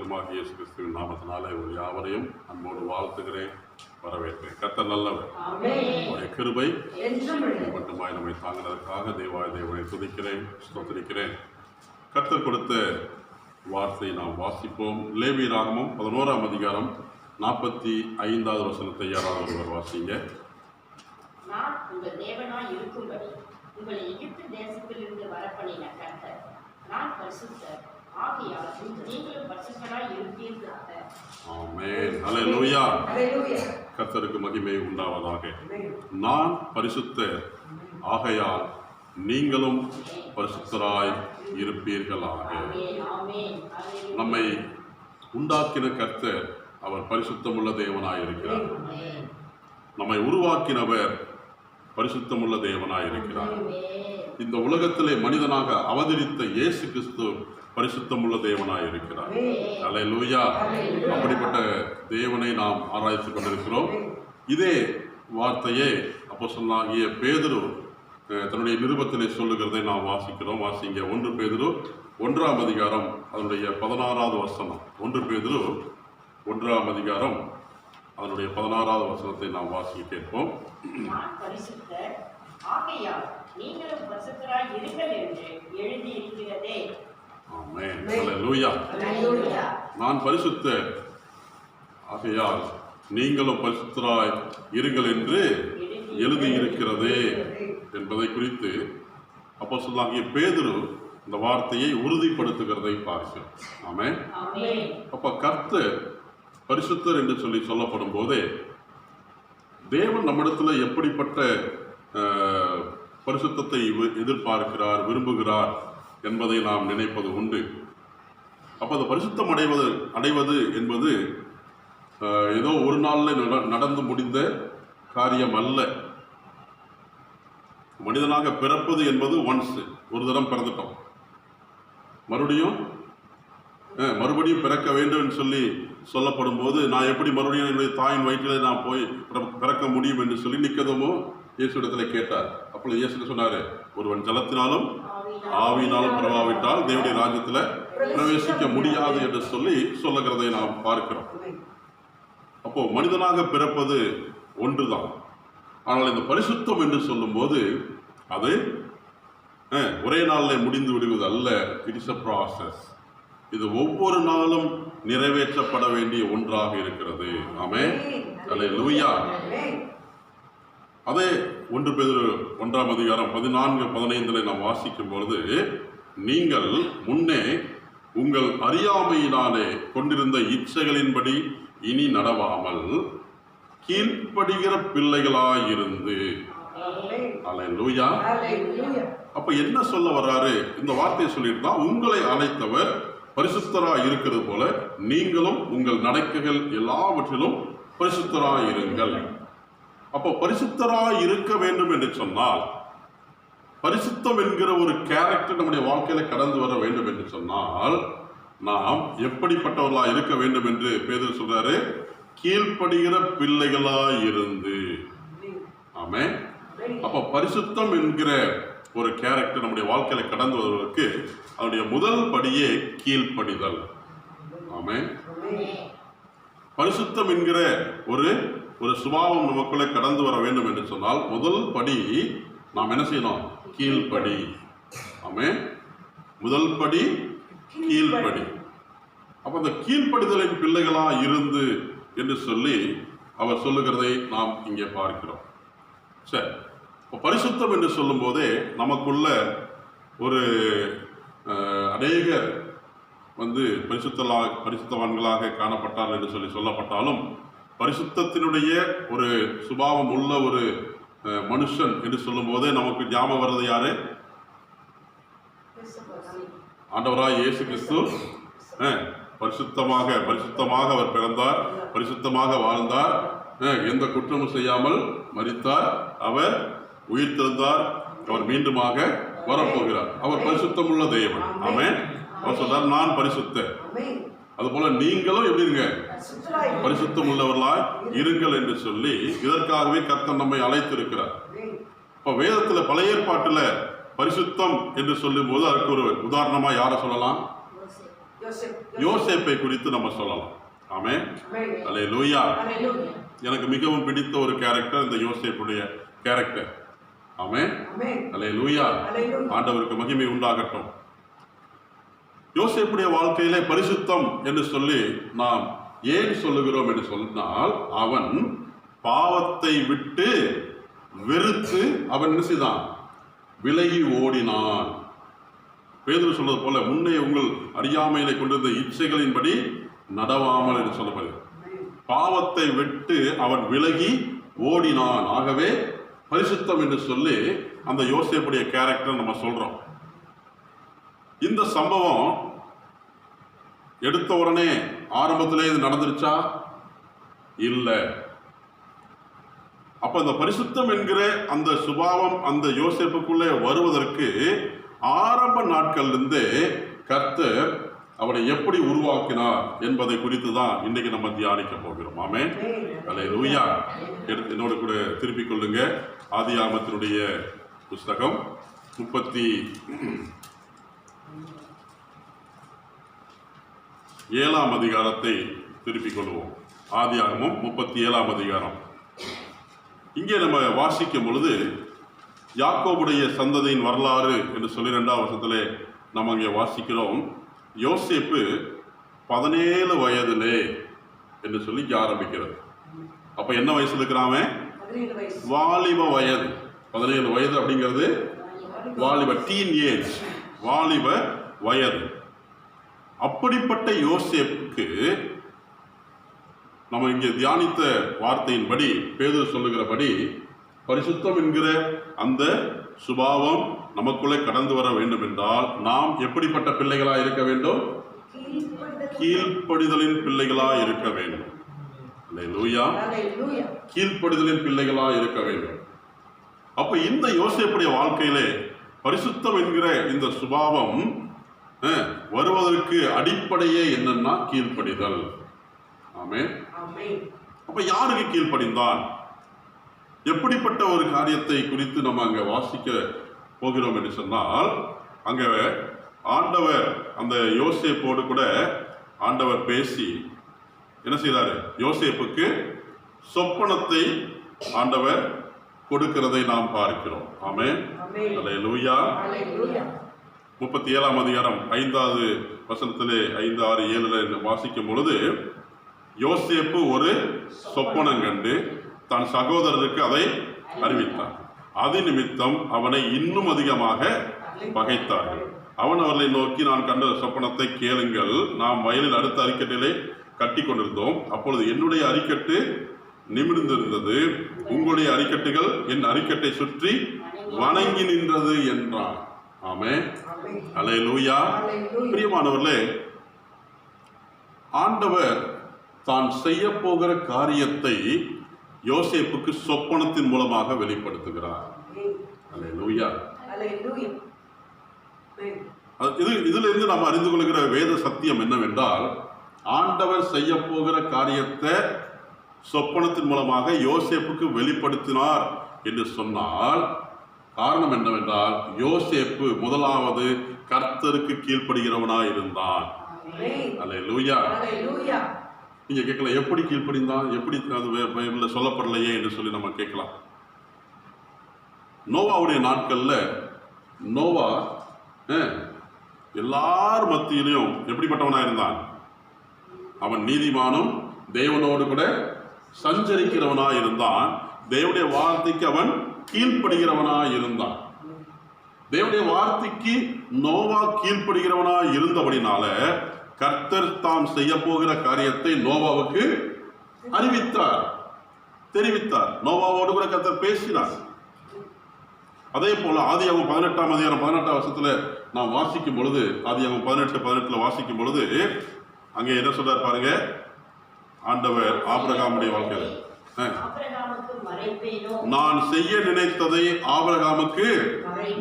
இரட்சகருமாக இயேசு கிறிஸ்துவின் நாமத்தினாலே ஒரு யாவரையும் அன்போடு வாழ்த்துகிறேன், வரவேற்கிறேன். கர்த்தர் நல்லவர், அவருடைய கிருபை மட்டுமாய் நம்மை தாங்கினதற்காக தேவனை துதிக்கிறேன், ஸ்தோத்திரிக்கிறேன். கர்த்தர் கொடுத்த வார்த்தையை நாம் வாசிப்போம். லேவியராகமம் 11ஆம் அதிகாரம் 45வது வசனத்தை யாராவது ஒருவர் வாசிங்க. நான் உங்கள் தேவனாய் இருக்கும்படி உங்களை எகிப்து தேசத்திலிருந்து வரப்பண்ணின கர்த்தர், நான் பரிசுத்தர், ஆகையால் நீங்களும் பரிசுத்தராய் இருப்பீர்களாக. ஆமென். ஹல்லேலூயா. கர்த்தருக்கு மகிமை உண்டாவதாக. நான் பரிசுத்தர், ஆகையால் நீங்களும் பரிசுத்தராய் இருப்பீர்களாக. நம்மை உண்டாக்கின கர்த்தர் அவர் பரிசுத்தமுள்ள தேவனாய் இருக்கிறார். நம்மை உருவாக்கினவர் பரிசுத்தமுள்ள தேவனாய் இருக்கிறார். இந்த உலகத்திலே மனிதனாக அவதரித்த இயேசு கிறிஸ்து பரிசுத்தமுள்ள தேவனாய் இருக்கிறார். அல்லேலூயா. அப்படிப்பட்ட தேவனை நாம் ஆராய்ச்சிக் கொண்டிருக்கிறோம். இதே வார்த்தையே அப்போஸ்தலனாகிய பேதுரு தன்னுடைய நிருபத்திலே சொல்லுகிறதை நாம் வாசிக்கிறோம். வாசிங்க. 1 பேதுரு 1ஆம் அதிகாரம் அதனுடைய 16வது வசனம். 1 பேதுரு 1ஆம் அதிகாரம் அதனுடைய 16வது வசனத்தை நாம் வாசிக்க கேட்போம். நான் பரிசுத்தர், ஆகையால் நீங்களும் பரிசுத்தராய் இருங்கள் என்று எழுதி இருக்கிறதே. ஆமென். ஹல்லேலூயா. நான் பரிசுத்தர், ஆகையால் நீங்களும் பரிசுத்தராய் இருங்கள் என்று எழுதி இருக்கிறதே என்பதை குறித்து அப்போஸ்தலனாகிய பேதுரு இந்த வார்த்தையை உறுதிப்படுத்துகிறதை பார்க்கிறோம். ஆமென். அப்ப கர்த்தர் பரிசுத்தர் என்று சொல்லப்படும் போதே தேவன் நம்மிடத்தில் எப்படிப்பட்ட பரிசுத்தத்தை எதிர்பார்க்கிறார், விரும்புகிறார் என்பதை நாம் நினைப்பது உண்டு. அப்போ அந்த பரிசுத்தம் அடைவது என்பது ஏதோ ஒரு நாளில் நடந்து முடிந்த காரியம் அல்ல. மனிதனாக பிறப்பது என்பது ஒரு தரம் பிறந்துட்டோம், மறுபடியும் பிறக்க வேண்டும் என்று சொல்லப்படும் போது நான் எப்படி மறுபடியும் என்னுடைய தாயின் வயிற்றிலே நான் போய் பிறக்க முடியும் என்று சொல்லி நிக்கதமோ இயேசுவிடத்தில் கேட்டார். அப்பொழுது இயேசு சொன்னாரு, ஒருவன் ஜலத்தினாலும் ஆவியினாலும் பிறவாவிட்டால் தேவனுடைய ராஜ்யத்தில் பிரவேசிக்க முடியாது என்று சொல்லுகிறதை நாம் பார்க்கிறோம். அப்போ மனிதனாக பிறப்பது ஒன்றுதான். ஆனால் இந்த பரிசுத்தம் என்று சொல்லும் போது அது ஒரே நாளில் முடிந்து விடுவது அல்ல. It is a process. இது ஒவ்வொரு நாளும் நிறைவேற்றப்பட வேண்டிய ஒன்றாக இருக்கிறது. ஆமென். அல்லேலூயா. அதே 1 பேதுரு 1ஆம் அதிகாரம் 14-15 நாம் வாசிக்கும் பொழுது, நீங்கள் முன்னே உங்கள் அறியாமையினாலே கொண்டிருந்த இச்சைகளின்படி இனி நடவாமல் கீழ்ப்படுகிற பிள்ளைகளாயிருந்து. அல்லேலூயா. அப்ப என்ன சொல்ல வர்றாரு? இந்த வார்த்தையை சொல்லிட்டு தான், உங்களை அழைத்தவர் பரிசுத்தராய் இருக்கிறது போல நீங்களும் உங்கள் நடக்கைகள் எல்லாவற்றிலும் பரிசுத்தராய் இருங்கள். அப்போ பரிசுத்தராய் இருக்க வேண்டும் என்று சொன்னால், பரிசுத்தம் என்கிற ஒரு கேரக்டர் நம்முடைய வாழ்க்கையில கடந்து வர வேண்டும் என்று சொன்னால், நாம் எப்படிப்பட்டவர்களாய் இருக்க வேண்டும் என்று பேதுரு சொல்றாரு? கீழ்ப்படுகிற பிள்ளைகளாய் இருந்து. ஆமென். அப்ப பரிசுத்தம் என்கிற ஒரு கேரக்டர் நம்முடைய வாழ்க்கையில கடந்து வருவதற்கு அதனுடைய முதல் படியே கீழ்ப்படிதல். ஆமென். பரிசுத்தம் என்கிற ஒரு சுபாவம் நமக்குள்ள கடந்து வர வேண்டும் என்று சொன்னால் முதல் படி நாம் என்ன செய்யணும்? கீழ்ப்படி. ஆமென். முதல் படி கீழ்ப்படி. அப்ப அந்த கீழ்ப்படிதலின் பிள்ளைகளா இருந்து என்று சொல்லி அவர் சொல்லுகிறதை நாம் இங்கே பார்க்கிறோம். சரி, இப்போ பரிசுத்தம் என்று சொல்லும் போதே நமக்குள்ள ஒரு அநேகர் பரிசுத்தவான்களாக காணப்பட்டார் என்று சொல்லப்பட்டாலும், பரிசுத்தத்தினுடைய ஒரு சுபாவம் உள்ள ஒரு மனுஷன் என்று சொல்லும் போதே நமக்கு ஞாபகம் வர்றது யாரு? ஆண்டவராய் இயேசு கிறிஸ்து. பரிசுத்தமாக அவர் பிறந்தார், பரிசுத்தமாக வாழ்ந்தார், எந்த குற்றமும் செய்யாமல் மரித்தார், அவர் உயிர்த்தெழுந்தார், அவர் மீண்டுமாக வரப்போகிறார். அவர் பரிசுத்தம் உள்ள தேவன். ஆமென். அவர் சொல்றார், நான் பரிசுத்தர், அதுபோல நீங்களும் எப்படி இருங்க? பரிசுத்தம் உள்ளவர்களாய் இருங்கள் என்று சொல்லி இதற்காகவே கர்த்தர் நம்மை அழைத்திருக்கிறார். இப்ப வேதத்துல பழைய ஏற்பாட்டுல பரிசுத்தம் என்று சொல்லும் போது அதுக்கு ஒரு உதாரணமா யாரை சொல்லலாம்? யோசேப்பை குறித்து நம்ம சொல்லலாம். ஆமென். அல்லேலூயா. எனக்கு மிகவும் பிடித்த ஒரு கேரக்டர் இந்த யோசேப்புடைய கேரக்டர். ஆமென். அல்லேலூயா. ஆண்டவருக்கு மகிமை உண்டாகட்டும். யோசேப்புடைய வாழ்க்கையிலே பரிசுத்தம் என்று சொல்லி நாம் ஏன் சொல்லுகிறோம் என்று சொன்னால், அவன் பாவத்தை விட்டு வெறுத்து அவன் என்ன செய்தான்? விலகி ஓடினான். பேதுரு சொல்றது போல, முன்னே உங்கள் அறியாமையிலே கொண்டிருந்த இச்சைகளின்படி நடவாமல் என்று சொல்லப்படுகிறது. பாவத்தை விட்டு அவன் விலகி ஓடினான். ஆகவே பரிசுத்தம் என்று சொல்லி அந்த யோசேப்புடைய கேரக்டர் நம்ம சொல்றோம். இந்த சம்பவம் எடுத்த உடனே ஆரம்பத்திலே இது நடந்துருச்சா? இல்லை. அப்ப அந்த பரிசுத்தம் என்கிற அந்த சுபாவம் அந்த யோசேப்புக்குள்ளே வருவதற்கு ஆரம்ப நாட்களிலிருந்து கர்த்தர் அவனை எப்படி உருவாக்கினார் என்பதை குறித்து தான் இன்னைக்கு நம்ம தியானிக்க போகிறோம். ஆமென். அல்லேலூயா. என்னோட கூட திருப்பிக் கொள்ளுங்க. ஆதியாகமத்தினுடைய புஸ்தகம் 37ஆம் அதிகாரத்தை திருப்பிக் கொள்வோம். ஆதியாகமம் 37ஆம் அதிகாரம். இங்கே நம்ம வாசிக்கும் பொழுது யாக்கோபுடைய சந்ததியின் வரலாறு என்று சொல்லி 2ஆம் வசனத்திலே நம்ம அங்கே வாசிக்கிறோம். யோசேப்பு 17 வயதிலே என்று சொல்லி ஆரம்பிக்கிறது. அப்ப என்ன வயசுல இருக்கிறான்? வாலிப வயது. 17 வயது அப்படிங்கிறது வாலிப, டீன் ஏஜ், வாலிப வயது. அப்படிப்பட்ட யோசேப்புக்கு நம்ம இங்கே தியானித்த வார்த்தையின்படி, பேதுரு சொல்லுகிறபடி, பரிசுத்தம் என்கிற அந்த சுபாவம் நமக்குள்ளே கடந்து வர வேண்டும் என்றால் நாம் எப்படிப்பட்ட பிள்ளைகளா இருக்க வேண்டும்? கீழ்ப்படிதலின் பிள்ளைகளா இருக்க வேண்டும். அல்லேலூயா. கீழ்ப்படிதலின் பிள்ளைகளா இருக்க வேண்டும். அப்ப இந்த யோசேப்புடைய வாழ்க்கையிலே பரிசுத்தம் என்கிற இந்த சுபாவம் வருவதற்கு அடிப்படையே என்னன்னா கீழ்ப்படிதல். ஆமென். அப்ப யாருக்கு கீழ்ப்படிந்தான்? எப்படிப்பட்ட ஒரு காரியத்தை குறித்து நம்ம அங்க வாசிக்க போகிறோம் என்று சொன்னால், அங்க ஆண்டவர் அந்த யோசேப்போடு கூட ஆண்டவர் பேசி என்ன செய்தாரு? யோசேப்புக்கு சொப்பனத்தை ஆண்டவர் கொடுக்கிறதை நாம் பார்க்கிறோம். ஆமென். அல்லேலூயா. 37ஆம் அதிகாரம் 5வது வசனத்திலே 5, 6, 7 வாசிக்கும் பொழுது, யோசேப்பு ஒரு சொப்பனம் கண்டு தன் சகோதரருக்கு அதை அறிவித்தார். அது நிமித்தம் அவனை இன்னும் அதிகமாக பகைத்தார்கள். அவன் அவர்களை நோக்கி, நான் கண்ட சொப்பனத்தை கேளுங்கள். நாம் வயலில் அடுத்த அரிக்கட்டிலே கட்டி கொண்டிருந்தோம். அப்பொழுது என்னுடைய அரிக்கட்டு நிமிர்ந்திருந்தது, உங்களுடைய அரிக்கட்டுகள் என் அரிக்கட்டை சுற்றி வணங்கி நின்றது என்றான். ஆமென். அல்லேலூயா. பிரியமானவர்களே, ஆண்டவர் தான் செய்ய போகிற காரியத்தை யோசேப்புக்கு சொப்பனத்தின் மூலமாக வெளிப்படுத்துகிறார். அல்லேலூயா. இதுல இருந்து நாம் அறிந்து கொள்கிற வேத சத்தியம் என்னவென்றால், ஆண்டவர் செய்ய போகிற காரியத்தை சொப்பனத்தின் மூலமாக யோசேப்புக்கு வெளிப்படுத்தினார் என்று சொன்னால், காரணம் என்னவென்றால், யோசேப்பு முதலாவது கர்த்தருக்கு கீழ்ப்படுகிறவனாய் இருந்தான். அல்லேலூயா. நீங்க கேட்கலாம், எப்படி கீழ்ப்படிந்தான், எப்படி அது பைபிள்ல சொல்லப்படலையே என்று சொல்லி நம்ம கேட்கலாம். நோவாவுடைய நாட்கள்ல நோவா எல்லார் மத்தியிலையும் எப்படிப்பட்டவனா இருந்தான்? அவன் நீதிமானும் தேவனோடு கூட சஞ்சரிக்கிறவனா இருந்தான். தேவனுடைய வார்த்தைக்கு அவன் கீழ்ப்படுகிறவனா இருந்தான். தேவனுடைய வார்த்தைக்கு நோவா கீழ்ப்படுகிறவனா இருந்தபடினால கர்த்தர் தாம் செய்ய போகிற காரியத்தை நோவாவுக்கு அறிவித்தார், தெரிவித்தார். நோவாவோடு கூட கர்த்தர் பேசினார். அதே போல ஆதியாகமம் 18ஆம் அதிகாரம் 18ஆம் வசனத்துல நாம் வாசிக்கும் பொழுது, ஆதியாகமம் 18:18 வாசிக்கும் பொழுது அங்கே என்ன சொல்றார் பாருங்க. ஆண்டவர் ஆபிரகாமுடைய வாழ்க்கையில, நான் செய்ய நினைத்ததை ஆபிரகாமுக்கு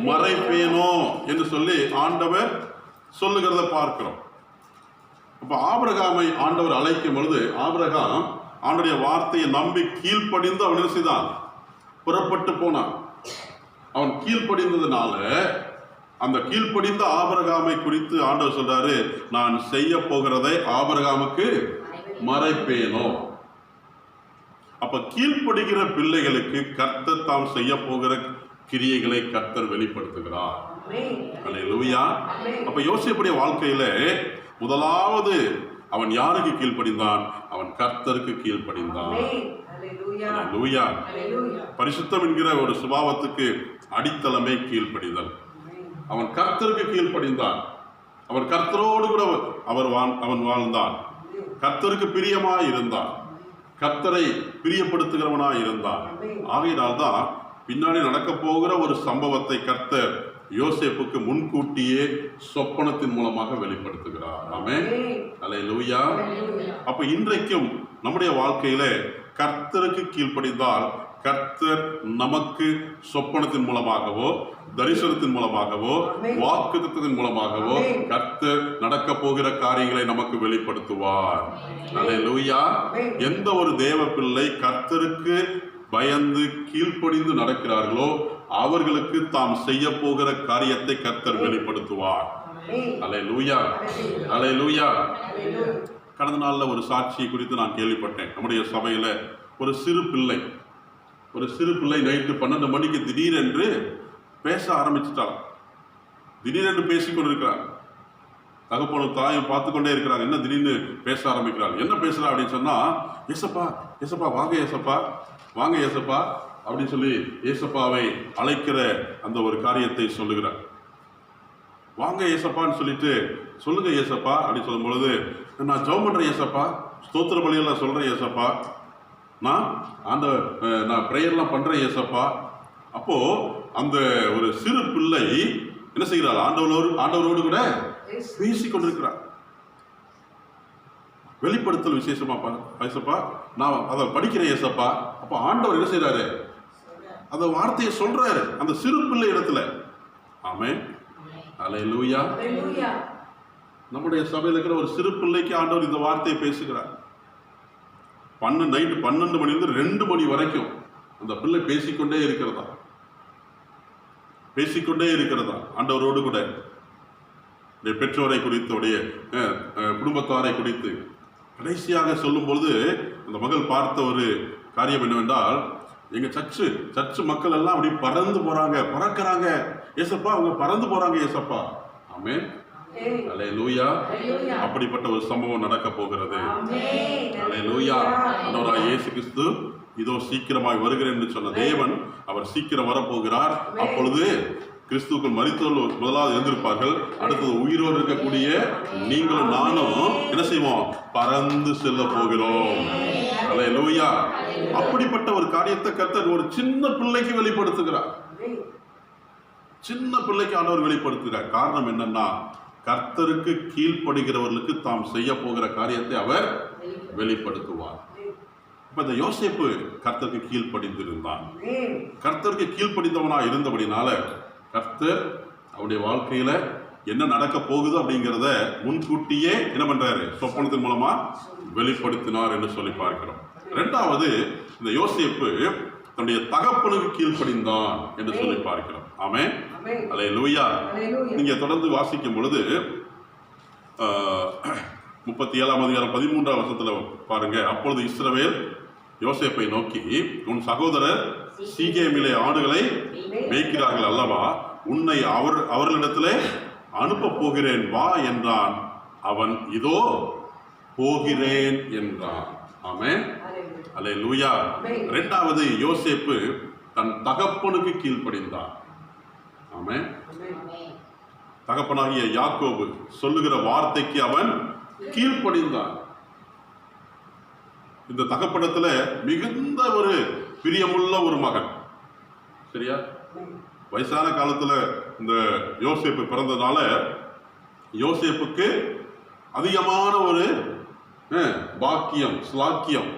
மறைப்பேனோ என்று சொல்லி ஆண்டவர் சொல்லுகிறத பார்க்கிறோம். அப்ப ஆபிரகாமை ஆண்டவர் அழைக்கும் பொழுது, ஆபிரகாம் ஆண்டவருடைய வார்த்தையை நம்பி கீழ்ப்படிந்து அவன் என்ன செய்தான்? புறப்பட்டு போனான். அவன் கீழ்ப்படிந்ததுனால அந்த கீழ்ப்படிந்த ஆபிரகாமை குறித்து ஆண்டவர் சொல்றாரு, நான் செய்ய போகிறதை ஆபிரகாமுக்கு மறைப்பேனோ. அப்ப கீழ்ப்படுகிற பிள்ளைகளுக்கு கர்த்தர் தாம் செய்ய போகிற கிரியைகளை கர்த்தர் வெளிப்படுத்துகிறார். அல்லேலூயா. அப்ப யோசேப்புடைய வாழ்க்கையில முதலாவது அவன் யாருக்கு கீழ்ப்படிந்தான்? அவன் கர்த்தருக்கு கீழ்ப்படிந்தான். அல்லேலூயா. பரிசுத்தம் என்கிற ஒரு சுபாவத்துக்கு அடித்தளமே கீழ்ப்படிதல். அவன் கர்த்தருக்கு கீழ்ப்படிந்தான். அவன் கர்த்தரோடு கூட அவன் வாழ்ந்தான். கர்த்தருக்கு பிரியமாய் இருந்தான். கர்த்தரை பிரியப்படுத்துகிறவனாய் இருந்தான். ஆகையினால்தான் பின்னாடி நடக்க போகிற ஒரு சம்பவத்தை கர்த்தர் யோசேப்புக்கு முன்கூட்டியே சொப்பனத்தின் மூலமாக வெளிப்படுத்துகிறார். ஆமென். அல்லேலூயா. அப்ப இன்றைக்கும் நம்முடைய வாழ்க்கையில கர்த்தருக்கு கீழ்ப்படிந்தால் கர்த்தர் நமக்கு சொப்பனத்தின் மூலமாகவோ தரிசனத்தின் மூலமாகவோ வாக்குத்தத்தத்தின் மூலமாகவோ கர்த்தர் நடக்க போகிற காரியங்களை நமக்கு வெளிப்படுத்துவார். அல்லேலூயா. எந்த ஒரு தேவ பிள்ளை கர்த்தருக்கு பயந்து கீழ்ப்படிந்து நடக்கிறார்களோ அவர்களுக்கு தாம் செய்ய போகிற காரியத்தை கர்த்தர் வெளிப்படுத்துவார். அல்லேலூயா. அல்லேலூயா. கடந்த நாள்ல ஒரு சாட்சியை குறித்து நான் கேள்விப்பட்டேன். நம்முடைய சபையில ஒரு சிறு பிள்ளை நைட்டு 12 மணிக்கு திடீரென்று பேச ஆரம்பிச்சுட்டாள். திடீரென்று பேசிக்கொண்டிருக்கிறார். தகப்பனும் தாயும் பார்த்து கொண்டே இருக்கிறாங்க. என்ன திடீர்னு பேச ஆரம்பிக்கிறாள், என்ன பேசுறா அப்படின்னு சொன்னா, ஏசப்பா ஏசப்பா வாங்க ஏசப்பா வாங்க ஏசப்பா அப்படின்னு சொல்லி ஏசப்பாவை அழைக்கிற அந்த ஒரு காரியத்தை சொல்லுகிறார். வாங்க ஏசப்பான்னு சொல்லிட்டு, சொல்லுங்க ஏசப்பா அப்படின்னு சொல்லும் பொழுது, நான் ஜெபம் பண்றேன் ஏசப்பா, ஸ்தோத்திர பலியெல்லாம் சொல்றேன் ஏசப்பா, நான் பிரேயர்லாம் பண்றேன் ஏசப்பா. அப்போ அந்த ஒரு சிறு பிள்ளை என்ன செய்கிறாள்? ஆண்டவரோடு கூட பேசி கொண்டிருக்கிறார். வெளிப்படுத்தல் விசேஷமா ஏசப்பா, நான் அதை படிக்கிறேன் ஏசப்பா. அப்ப ஆண்டவர் என்ன செய்யறாரு? அந்த வார்த்தையை சொல்றாரு அந்த சிறு பிள்ளை இடத்துல. ஆமென். அல்லேலூயா. நம்முடைய சபையில் இருக்கிற ஒரு சிறு பிள்ளைக்கு ஆண்டவர் இந்த வார்த்தையை பேசுகிறார். நைட்டு 12 மணிலிருந்து 2 மணி வரைக்கும் அந்த பிள்ளை பேசிக்கொண்டே இருக்கிறதா ஆண்டவரோடு கூட. பெற்றோரை குறித்து, குடும்பத்தாரை குறித்து கடைசியாக சொல்லும் பொழுது அந்த மகள் பார்த்த ஒரு காரியம் என்னவென்றால், எங்க சர்ச்சு மக்கள் எல்லாம் அப்படி பறக்கிறாங்க ஏசப்பா, அவங்க பறந்து போறாங்க ஏசப்பா. ஆமென். அல்லேலூயா. அப்படிப்பட்ட ஒரு சம்பவம் நடக்க போகிறது. அல்லேலூயா. ஆண்டவராகிய இயேசு கிறிஸ்து இதோ சீக்கிரமாய் வருகிறேன் என்று சொன்ன தேவன் அவர் சீக்கிரம் வரப்போகிறார். அப்பொழுது கிறிஸ்துவுக்குள் மரித்தோர் முதலாவது எழுந்திருப்பார்கள். அடுத்தது உயிரோடு இருக்கக்கூடிய நீங்களும் நானும் என்ன செய்வோம்? பறந்து செல்ல போகிறோம். அல்லேலூயா. அப்படிப்பட்ட ஒரு காரியத்தை கர்த்தர் ஒரு சின்ன பிள்ளைக்கு வெளிப்படுத்துகிறார். சின்ன பிள்ளைக்கு ஆண்டவர் வெளிப்படுத்துகிறார். காரணம் என்னன்னா, கர்த்தருக்கு கீழ்ப்படுகிறவர்களுக்கு தாம் செய்ய போகிற காரியத்தை அவர் வெளிப்படுத்துவார். இப்ப இந்த யோசேப்பு கர்த்தருக்கு கீழ்ப்படிந்திருந்தான். கர்த்தருக்கு கீழ்ப்படிந்தவனா இருந்தபடினால கர்த்தர் அவருடைய வாழ்க்கையில என்ன நடக்க போகுது அப்படிங்கிறத முன்கூட்டியே என்ன பண்றாரு? சொப்பனத்தின் மூலமா வெளிப்படுத்தினார் என்று சொல்லி பார்க்கிறோம். இரண்டாவது, இந்த யோசேப்பு தன்னுடைய தகப்பனுக்கு கீழ்ப்படிந்தான் என்று சொல்லி பார்க்கிறோம். ஆமென். அல்லேலூயா. நீங்க தொடர்ந்து வாசிக்கும் பொழுது 37ஆம் அதிகாரம் 13ஆம் வசனத்துல பாருங்க. அப்பொழுது இஸ்ரவேல் யோசேப்பை நோக்கி, உன் சகோதரர் சீகேமிலே ஆடுகளை மேய்க்கிறார்கள் அல்லவா, உன்னை அவர்களிடத்திலே அனுப்ப போகிறேன் வா என்றான். அவன் இதோ போகிறேன் என்றான். ஆமென். அல்லேலூயா. இரண்டாவது, யோசேப்பு தன் தகப்பனுக்கு கீழ்ப்படிந்தான். ஆமென். தகப்பனாகிய யாக்கோபு சொல்லுகிற வார்த்தைக்கு அவன் கீழ்ப்படிந்தான். இந்த தகப்பனத்துல மிகுந்த ஒரு பிரியமுள்ள ஒரு மகன். சரியா? வயசான காலத்துல இந்த யோசேப்பு பிறந்ததுனால யோசேப்புக்கு அதிகமான ஒரு பாக்கியம், ஸ்லாக்கியம்.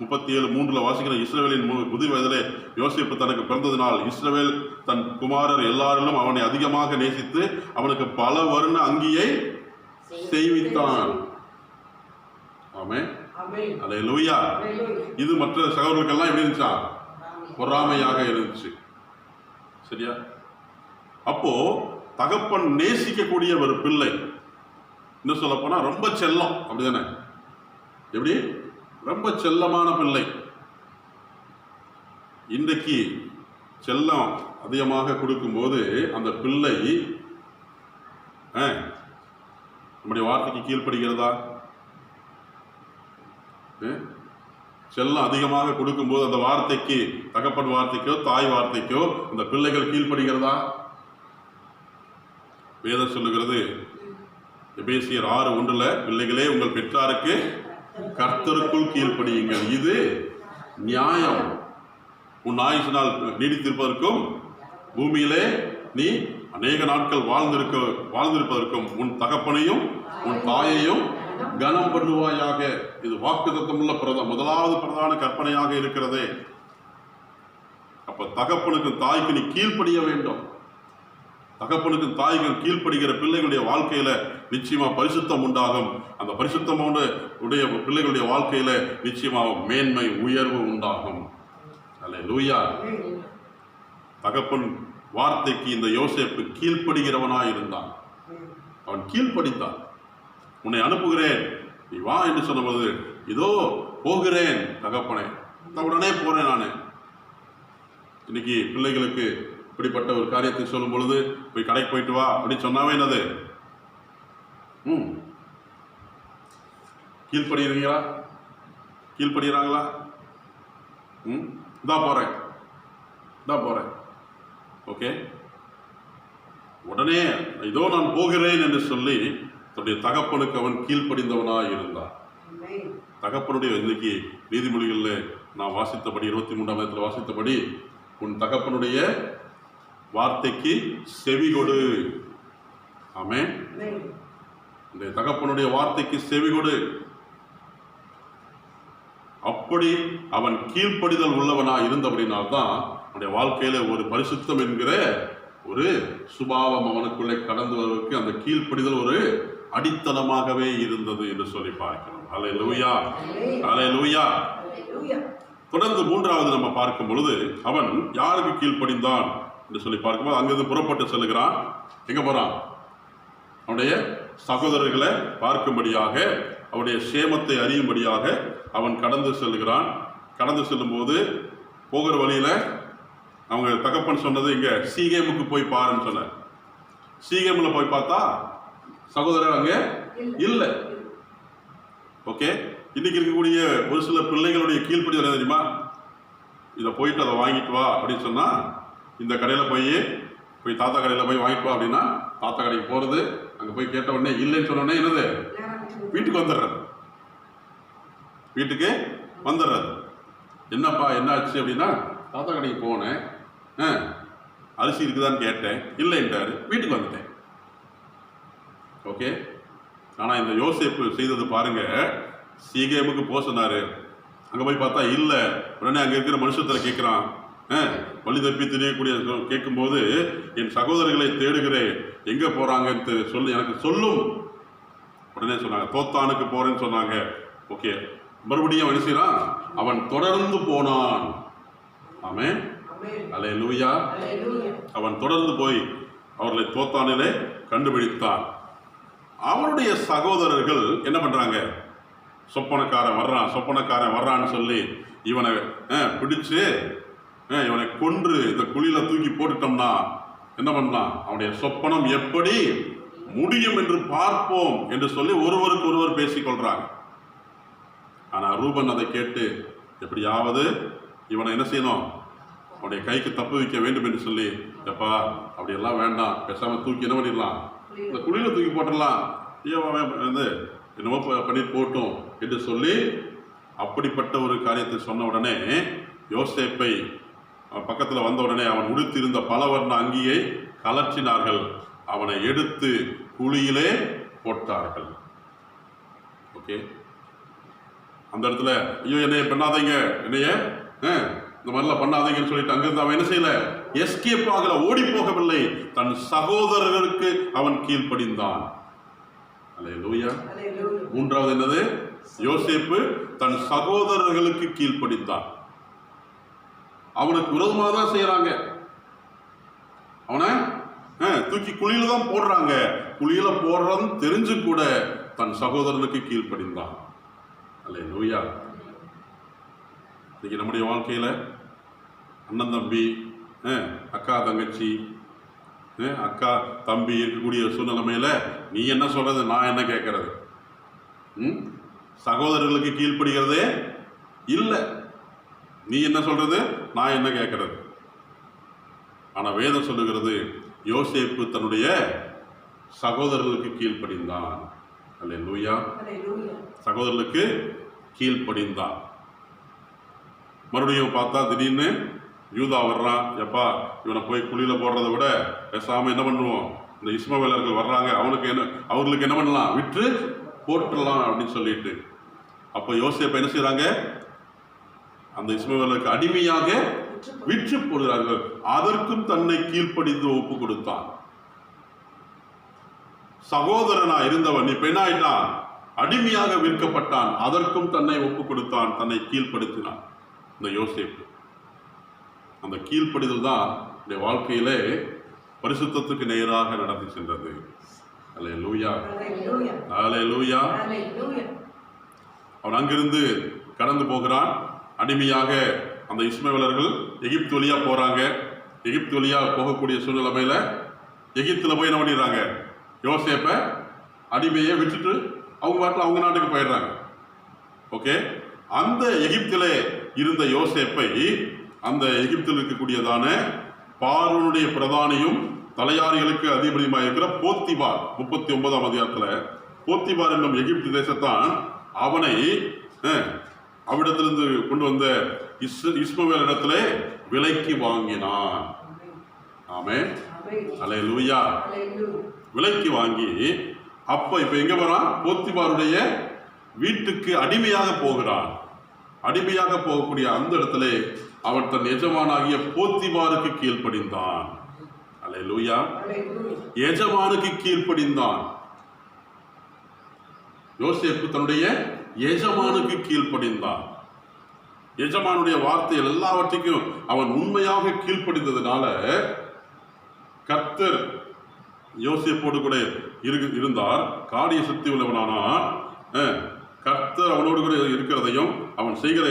37:3 வாசிக்கிற, இஸ்ரவேலின் முதிர் வயதிலே யோசேப்பு தனக்கு பிறந்ததினால் இஸ்ரவேல் தன் குமாரர் எல்லாரிலும் அவனை அதிகமாக நேசித்து அவனுக்கு பல வர்ண அங்கியை செய்வித்தான். ஆமென். அல்லேலூயா. இது மற்ற சகோதரர்களுக்கெல்லாம் எப்படி இருந்துச்சா? பொறாமையாக இருந்துச்சு. சரியா? அப்போ தகப்பன் நேசிக்கக்கூடிய ஒரு பிள்ளை, இன்னும் சொல்ல போனா ரொம்ப செல்லம், அப்படிதானே? எப்படி? ரொம்ப செல்லமான பிள்ளை. இன்றைக்கு செல்லம் அதிகமாக கொடுக்கும்போது அந்த பிள்ளை நம்முடைய வார்த்தைக்கு கீழ்ப்படுகிறதா? செல்லம் அதிகமாக கொடுக்கும்போது அந்த வார்த்தைக்கு, தகப்பன் வார்த்தைக்கோ தாய் வார்த்தைக்கோ அந்த பிள்ளைகள் கீழ்ப்படுகிறதா? வேதம் சொல்லுகிறது எபேசியர் 6:1, பிள்ளைகளே உங்கள் பெற்றாருக்கு கர்த்தருக்குள் கீழ்ப்படியுங்கள், இது நியாயம். உன் ஆயுசினால் நீடித்திருப்பதற்கும் பூமியிலே நீ அநேக நாட்கள் வாழ்ந்திருப்பதற்கும் உன் தகப்பனையும் உன் தாயையும் கனம் பண்ணுவாயாக. இது வாக்குத்தத்தமுள்ள முதலாவது பிரதான கற்பனையாக இருக்கிறதே. அப்ப தகப்பனுக்கு தாய்க்கு நீ கீழ்ப்படிய வேண்டும். தகப்பனுக்கு தாய்கள் கீழ்ப்படுகிற பிள்ளைகளுடைய வாழ்க்கையில நிச்சயமா பரிசுத்தம் உண்டாகும். அந்த பரிசுத்தம் உடைய பிள்ளைகளுடைய வாழ்க்கையில நிச்சயமாக மேன்மை உயர்வு உண்டாகும். அல்லேலூயா. தகப்பன் வார்த்தைக்கு இந்த யோசேப்பு கீழ்ப்படுகிறவனாய் இருந்தான். அவன் கீழ்ப்படித்தான். உன்னை அனுப்புகிறேன், நீ வா என்று சொன்னபோது, இதோ போகிறேன் தகப்பனே, உடனே போறேன் நானு. இன்னைக்கு பிள்ளைகளுக்கு இப்படிப்பட்ட ஒரு காரியத்தை சொல்லும் பொழுது, போய் கடைக்கு போயிட்டு வா அப்படின்னு சொன்னாவே என்னது? கீழ்ப்படுகிறீங்களா? கீழ்ப்படுகிறாங்களா? இதா போறேன், ஓகே, உடனே இதோ நான் போகிறேன் என்று சொல்லி தன்னுடைய தகப்பனுக்கு அவன் கீழ்ப்படிந்தவனாய் இருந்தான். தகப்பனுடைய இன்னைக்கு நீதிமொழிகளில் நான் வாசித்தபடி 23ஆம் வாசித்தபடி, உன் தகப்பனுடைய வார்த்தைக்கு செவி கொடு. ஆமென். இந்த தகப்பனுடைய வார்த்தைக்கு செவி கொடு. அப்படி அவன் கீழ்ப்படிதல் உள்ளவனாய் இருந்தபடினால்தான் அவனுடைய வாழ்க்கையில ஒரு பரிசுத்தம் என்கிற ஒரு சுபாவம் அவனுக்குள்ளே கடந்து வருவதற்கு அந்த கீழ்ப்படிதல் ஒரு அடித்தளமாகவே இருந்தது என்று சொல்லி பார்க்கிறோம். அல்லேலூயா, அல்லேலூயா. தொடர்ந்து 3வது நம்ம பார்க்கும் பொழுது, அவன் யாருக்கு கீழ்ப்படிந்தான் என்று சொல்லி பார்க்கும்போது, அங்கிருந்து புறப்பட்டு செல்கிறான். எங்க போறான்? அவனுடைய சகோதரர்களை பார்க்கும்படியாக, அவனுடைய சேமத்தை அறியும்படியாக அவன் கடந்து செல்கிறான். கடந்து செல்லும் போது போகிற வழியில அவங்க தகப்பன் சொன்னது, இங்க சீகேமுக்கு போய் பாருன்னு சொன்ன. சீகேமுல போய் பார்த்தா சகோதரர் அங்க இல்லை. ஓகே, இன்னைக்கு இருக்கக்கூடிய ஒரு சில பிள்ளைகளுடைய கீழ்ப்படிதல் தெரியுமா? இதை போயிட்டு அதை வாங்கிட்டு வா அப்படின்னு சொன்னா, இந்த கடையில போய் தாத்தா கடையில போய் வாங்கிட்டு வா அப்படின்னா, தாத்தா கடைக்கு போறது, அங்க போய் கேட்ட உடனே இல்லைன்னு சொன்ன உடனே என்னது? வீட்டுக்கு வந்துடுறது. வீட்டுக்கு வந்துடுறது. என்னப்பா என்ன ஆச்சு அப்படின்னா, தாத்தா கடைக்கு போனேன், அரிசி இருக்குதான்னு கேட்டேன், இல்லைன்றாரு, வீட்டுக்கு வந்துட்டேன். ஓகே. ஆனா இந்த யோசேப்பு செய்தது பாருங்க, சீகேமுக்கு போக சொன்னாரு, அங்க போய் பார்த்தா இல்ல. உடனே அங்க இருக்கிற மனுஷத்துல கேட்கிறான், வழி தப்பி தெரியக்கூடிய கேட்கும்போது, என் சகோதரர்களை தேடுகிறேன், எங்க போறாங்கன்னு சொல்லி எனக்கு சொல்லும். உடனே சொன்னாங்க, தோத்தானுக்கு போறேன்னு சொன்னாங்க. ஓகே, மறுபடியும் அவன் என்ன செய்யறான்? அவன் தொடர்ந்து போனான். ஆமென், அல்லேலூயா. அவன் தொடர்ந்து போய் அவர்களை தோத்தானிலே கண்டுபிடித்தான். அவனுடைய சகோதரர்கள் என்ன பண்றாங்க? சொப்பனக்காரன் வர்றான்னு சொல்லி இவனை பிடிச்சு இவனை கொன்று இந்த குழியில தூக்கி போட்டுட்டோம்னா என்ன பண்ணலாம்? அவனுடைய சொப்பனம் எப்படி முடியும் என்று பார்ப்போம் என்று சொல்லி ஒருவருக்கு ஒருவர் பேசிக்கொள்றாங்க. ஆனா ரூபன் அதை கேட்டு, எப்படியாவது இவனை என்ன செய்யணும்? அவனுடைய கைக்கு தப்பு வைக்க வேண்டும் என்று சொல்லி, எப்பா அப்படியெல்லாம் வேண்டாம், பேசாம தூக்கி என்ன பண்ணிடலாம்? இந்த குழியில தூக்கி போட்டுடலாம், வந்து என்னமோ பண்ணிட்டு போட்டோம் என்று சொல்லி அப்படிப்பட்ட ஒரு காரியத்தை சொன்ன உடனே யோசேப்பை பக்கத்தில் வந்த உடனே அவன் உடுத்திருந்த பலவர்ண அங்கியை கலற்றினார்கள், அவனை எடுத்து குழியிலே போட்டார்கள். ஓகே, அந்த இடத்துல ஐயோ என்னைய பண்ணாதீங்க, என்னைய இந்த மாதிரிலாம் பண்ணாதீங்கன்னு சொல்லிட்டு அங்கிருந்து அவன் என்ன செய்யல? எஸ்கேப் ஆகல, ஓடி போகவில்லை, தன் சகோதரர்களுக்கு அவன் கீழ்ப்படிந்தான். அல்லேலூயா. 3வது என்னது? யோசேப்பு தன் சகோதரர்களுக்கு கீழ்ப்படிந்தான். அவனுக்கு விரோதமாக தான் செய்யறாங்க, அவனை தூக்கி குழியில தான் போடுறாங்க. குழியில போடுறதுன்னு தெரிஞ்சு கூட தன் சகோதரனுக்கு கீழ்ப்படிந்தான். அல்லேலூயா. இன்னைக்கு நம்முடைய வாழ்க்கையில அண்ணன் தம்பி, அக்கா தங்கச்சி, அக்கா தம்பி இருக்கக்கூடிய சூழ்நிலைமையில நீ என்ன சொல்றது, நான் என்ன கேட்கறது? சகோதரர்களுக்கு கீழ்ப்படுகிறதே இல்லை. நீ என்ன சொல்றது, நான் என்ன கேட்கறது? ஆனா வேதம் சொல்லுகிறது, யோசேப்பு தன்னுடைய சகோதரர்களுக்கு கீழ்ப்படிந்தான். அல்லேலூயா. சகோதரர்களுக்கு கீழ்ப்படிந்தான். மறுபடியும் பார்த்தா திடீர்னு யூதா வர்றான். எப்பா, இவனை போய் குழியில போடுறத விட பேசாம என்ன பண்ணுவோம், இந்த இஸ்மவேலர்கள் வர்றாங்க, அவர்களுக்கு என்ன பண்ணலாம், விற்று போட்டுடலாம் அப்படின்னு சொல்லிட்டு, அப்போ யோசேப்பு என்ன செய்யறாங்க, அந்த இஸ்மவேலருக்கு அடிமையாக விற்று போடுகிறார்கள். அதற்கும் தன்னை கீழ்ப்படிந்து ஒப்பு கொடுத்தான். சகோதரனா இருந்தவன் இப்ப என்ன ஆயிட்டான், அடிமையாக விற்கப்பட்டான். அதற்கும் தன்னை ஒப்பு கொடுத்தான், தன்னை கீழ்ப்படுத்தினான் இந்த யோசேப்பு. அந்த கீழ்ப்படிதல் தான் இந்த வாழ்க்கையிலே பரிசுத்தத்துக்கு நேராக நடந்து சென்றது. அல்லேலூயா, அல்லேலூயா. அவன் அங்கிருந்து கடந்து போகிறான். அடிமையாக அந்த இஸ்மவேலர்கள் எகிப்து வழியா போறாங்க. எகிப்து வழியா போகக்கூடிய சூழ்நிலைமையில எகிப்துல போய் என்ன பண்ணிடுறாங்க, யோசேப்பை அடிமையை விட்டுட்டு அவங்க பாட்டில் அவங்க நாட்டுக்கு போயிடுறாங்க. ஓகே, அந்த எகிப்திலே இருந்த யோசேப்பை அந்த எகிப்தில் இருக்கக்கூடியதான பார்வோனுடைய பிரதானியும் தலையாரிகளுக்கு அதிபதியுமாக இருக்கிற போத்திபார், 39ஆம் அதிகாரத்தில் போத்திபார் என்னும் எகிப்து தேசத்தான் அவனை அவ்விடத்திலிருந்து கொண்டு வந்த இஸ்மவேல் இடத்துல விலைக்கு வாங்கினான். ஆமென், அல்லேலூயா. விலைக்கு வாங்கி அப்ப இப்ப எங்க வரான், போத்திபாருடைய வீட்டுக்கு அடிமையாக போகிறான். அடிமையாக போகக்கூடிய அந்த இடத்துல அவன் தன் எஜமானாகிய போத்திபாருக்கு கீழ்ப்படிந்தான். அல்லேலூயா. எஜமானுக்கு கீழ்ப்படிந்தான். யோசேப்பு தன்னுடைய எஜமானுக்கு கீழ்ப்படிந்தான். எஜமானுடைய வார்த்தை எல்லாவற்றையும் அவன் உண்மையாக கீழ்ப்படிந்ததுனால கர்த்தர் யோசேப்போடு கூட இருந்தார். காரிய சக்தி உள்ளவனானான். கர்த்தர் அவனோடு கூட இருக்கிறதையும் அவன் செய்கிற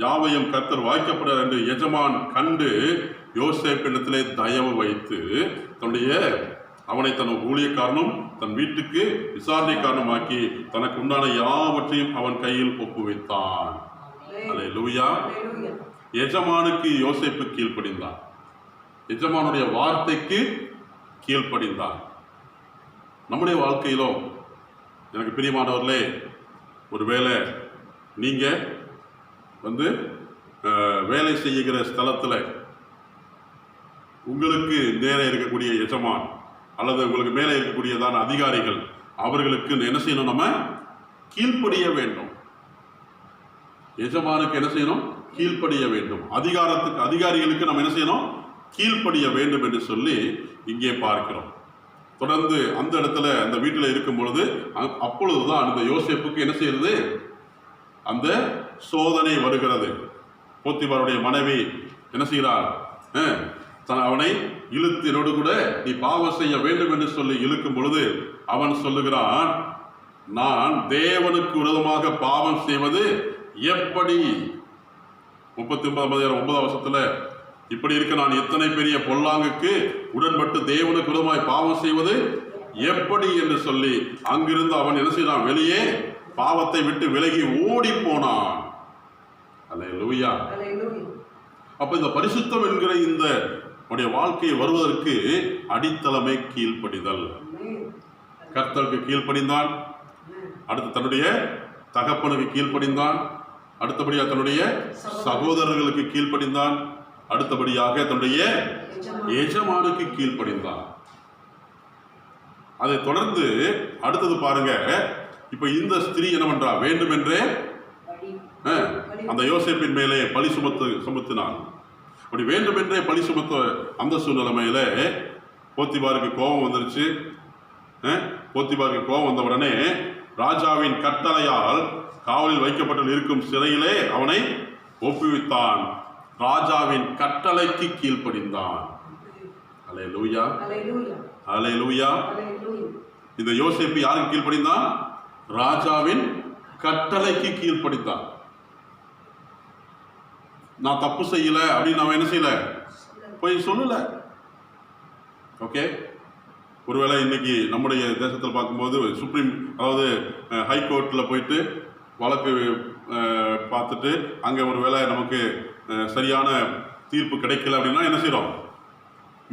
யாவையும் கர்த்தர் வாய்க்கப்படுறார் என்று எஜமான் கண்டு யோசேப்பிடத்திலே தயவு வைத்து அவனை தன் ஊழியக்காரனும் தன் வீட்டுக்கு விசாரணைக்காரனுமாக்கி தனக்கு உண்டான யாவற்றையும் அவன் கையில் ஒப்புவித்தான். அல்லேலூயா. எஜமானுக்கு யோசேப்பு கீழ்ப்படிந்தான். எஜமானுடைய வார்த்தைக்கு கீழ்ப்படிந்தான். நம்முடைய வாழ்க்கையிலும் எனக்கு பிரியமானவர்களே, ஒருவேளை நீங்க வேலை செய்கிற ஸ்தலத்தில் உங்களுக்கு நேரே இருக்கக்கூடிய எஜமான் அல்லது உங்களுக்கு மேலே இருக்கக்கூடியதான அதிகாரிகள், அவர்களுக்கு என்ன செய்யணும், நம்ம கீழ்ப்படிய வேண்டும். எஜமானுக்கு என்ன செய்யணும், கீழ்ப்படிய வேண்டும். அதிகாரிகளுக்கு நம்ம என்ன செய்யணும், கீழ்ப்படிய வேண்டும் என்று சொல்லி இங்கே பார்க்கிறோம். தொடர்ந்து அந்த இடத்துல அந்த வீட்டில் இருக்கும் பொழுது அப்பொழுதுதான் அந்த யோசேப்புக்கு என்ன செய்யறது, அந்த சோதனை வருகிறது. போத்திபாருடைய மனைவி என்ன செய்கிறார், அவனை இழுத்து என்னோடு கூட நீ பாவம் செய்ய வேண்டும் என்று சொல்லி இழுக்கும் பொழுது அவன் சொல்லுகிறான், நான் தேவனுக்கு விரோதமாக பாவம் செய்வது எப்படி? 39 வருஷத்துல இப்படி இருக்க நான் எத்தனை பெரிய பொல்லாங்குக்கு உடன்பட்டு தேவனுக்கு விரோதமாய் பாவம் செய்வது எப்படி என்று சொல்லி அங்கிருந்து அவன் என்ன செய்தான், வெளியே பாவத்தை விட்டு விலகி ஓடி போனான். அல்லேலூயா. அப்ப இந்த பரிசுத்தம் என்கிற இந்த வாழ்க்கையை வருவதற்கு அடித்தளமே கீழ்ப்படிதல். கர்த்தருக்கு கீழ்ப்படிந்தான், அடுத்து தன்னுடைய தகப்பனுக்கு கீழ்ப்படிந்தான், அடுத்தபடியாக தன்னுடைய சகோதரர்களுக்கு கீழ்ப்படிந்தான், அடுத்தபடியாக தன்னுடைய எஜமானுக்கு கீழ்ப்படிந்தான். அதை தொடர்ந்து அடுத்தது பாருங்க, இப்ப இந்த ஸ்திரீ என்ன பண்றா, வேண்டுமென்றே அந்த யோசேப்பின் மேலே பழி சுமத்தினான். அப்படி வேண்டுமென்றே பழி சுமத்த அந்த சூழ்நிலைமையில போத்திபாருக்கு கோபம் வந்துருச்சு. போத்திபாருக்கு கோபம் வந்த உடனே ராஜாவின் கட்டளையால் காவலில் வைக்கப்பட்டு இருக்கும் சிறையிலே அவனை ஒப்புவித்தான். ராஜாவின் கட்டளைக்கு கீழ்ப்படிந்தான். அல்லேலூயா. அல்லேலூயா. Hallelujah. இந்த யோசேப்பு யாருக்கு கீழ்ப்படிந்தான்? ராஜாவின் கட்டளைக்கு கீழ்ப்படிந்தான். நான் தப்பு செய்யல அப்படின்னு அவன் என்ன செய்யல, போய் சொல்லல. ஓகே, ஒருவேளை இன்னைக்கு நம்முடைய தேசத்தில் பார்க்கும்போது சுப்ரீம், அதாவது ஹைகோர்ட்டில் போயிட்டு வழக்கு பார்த்துட்டு அங்கே ஒருவேளை நமக்கு சரியான தீர்ப்பு கிடைக்கல அப்படின்னா என்ன செய்கிறோம்?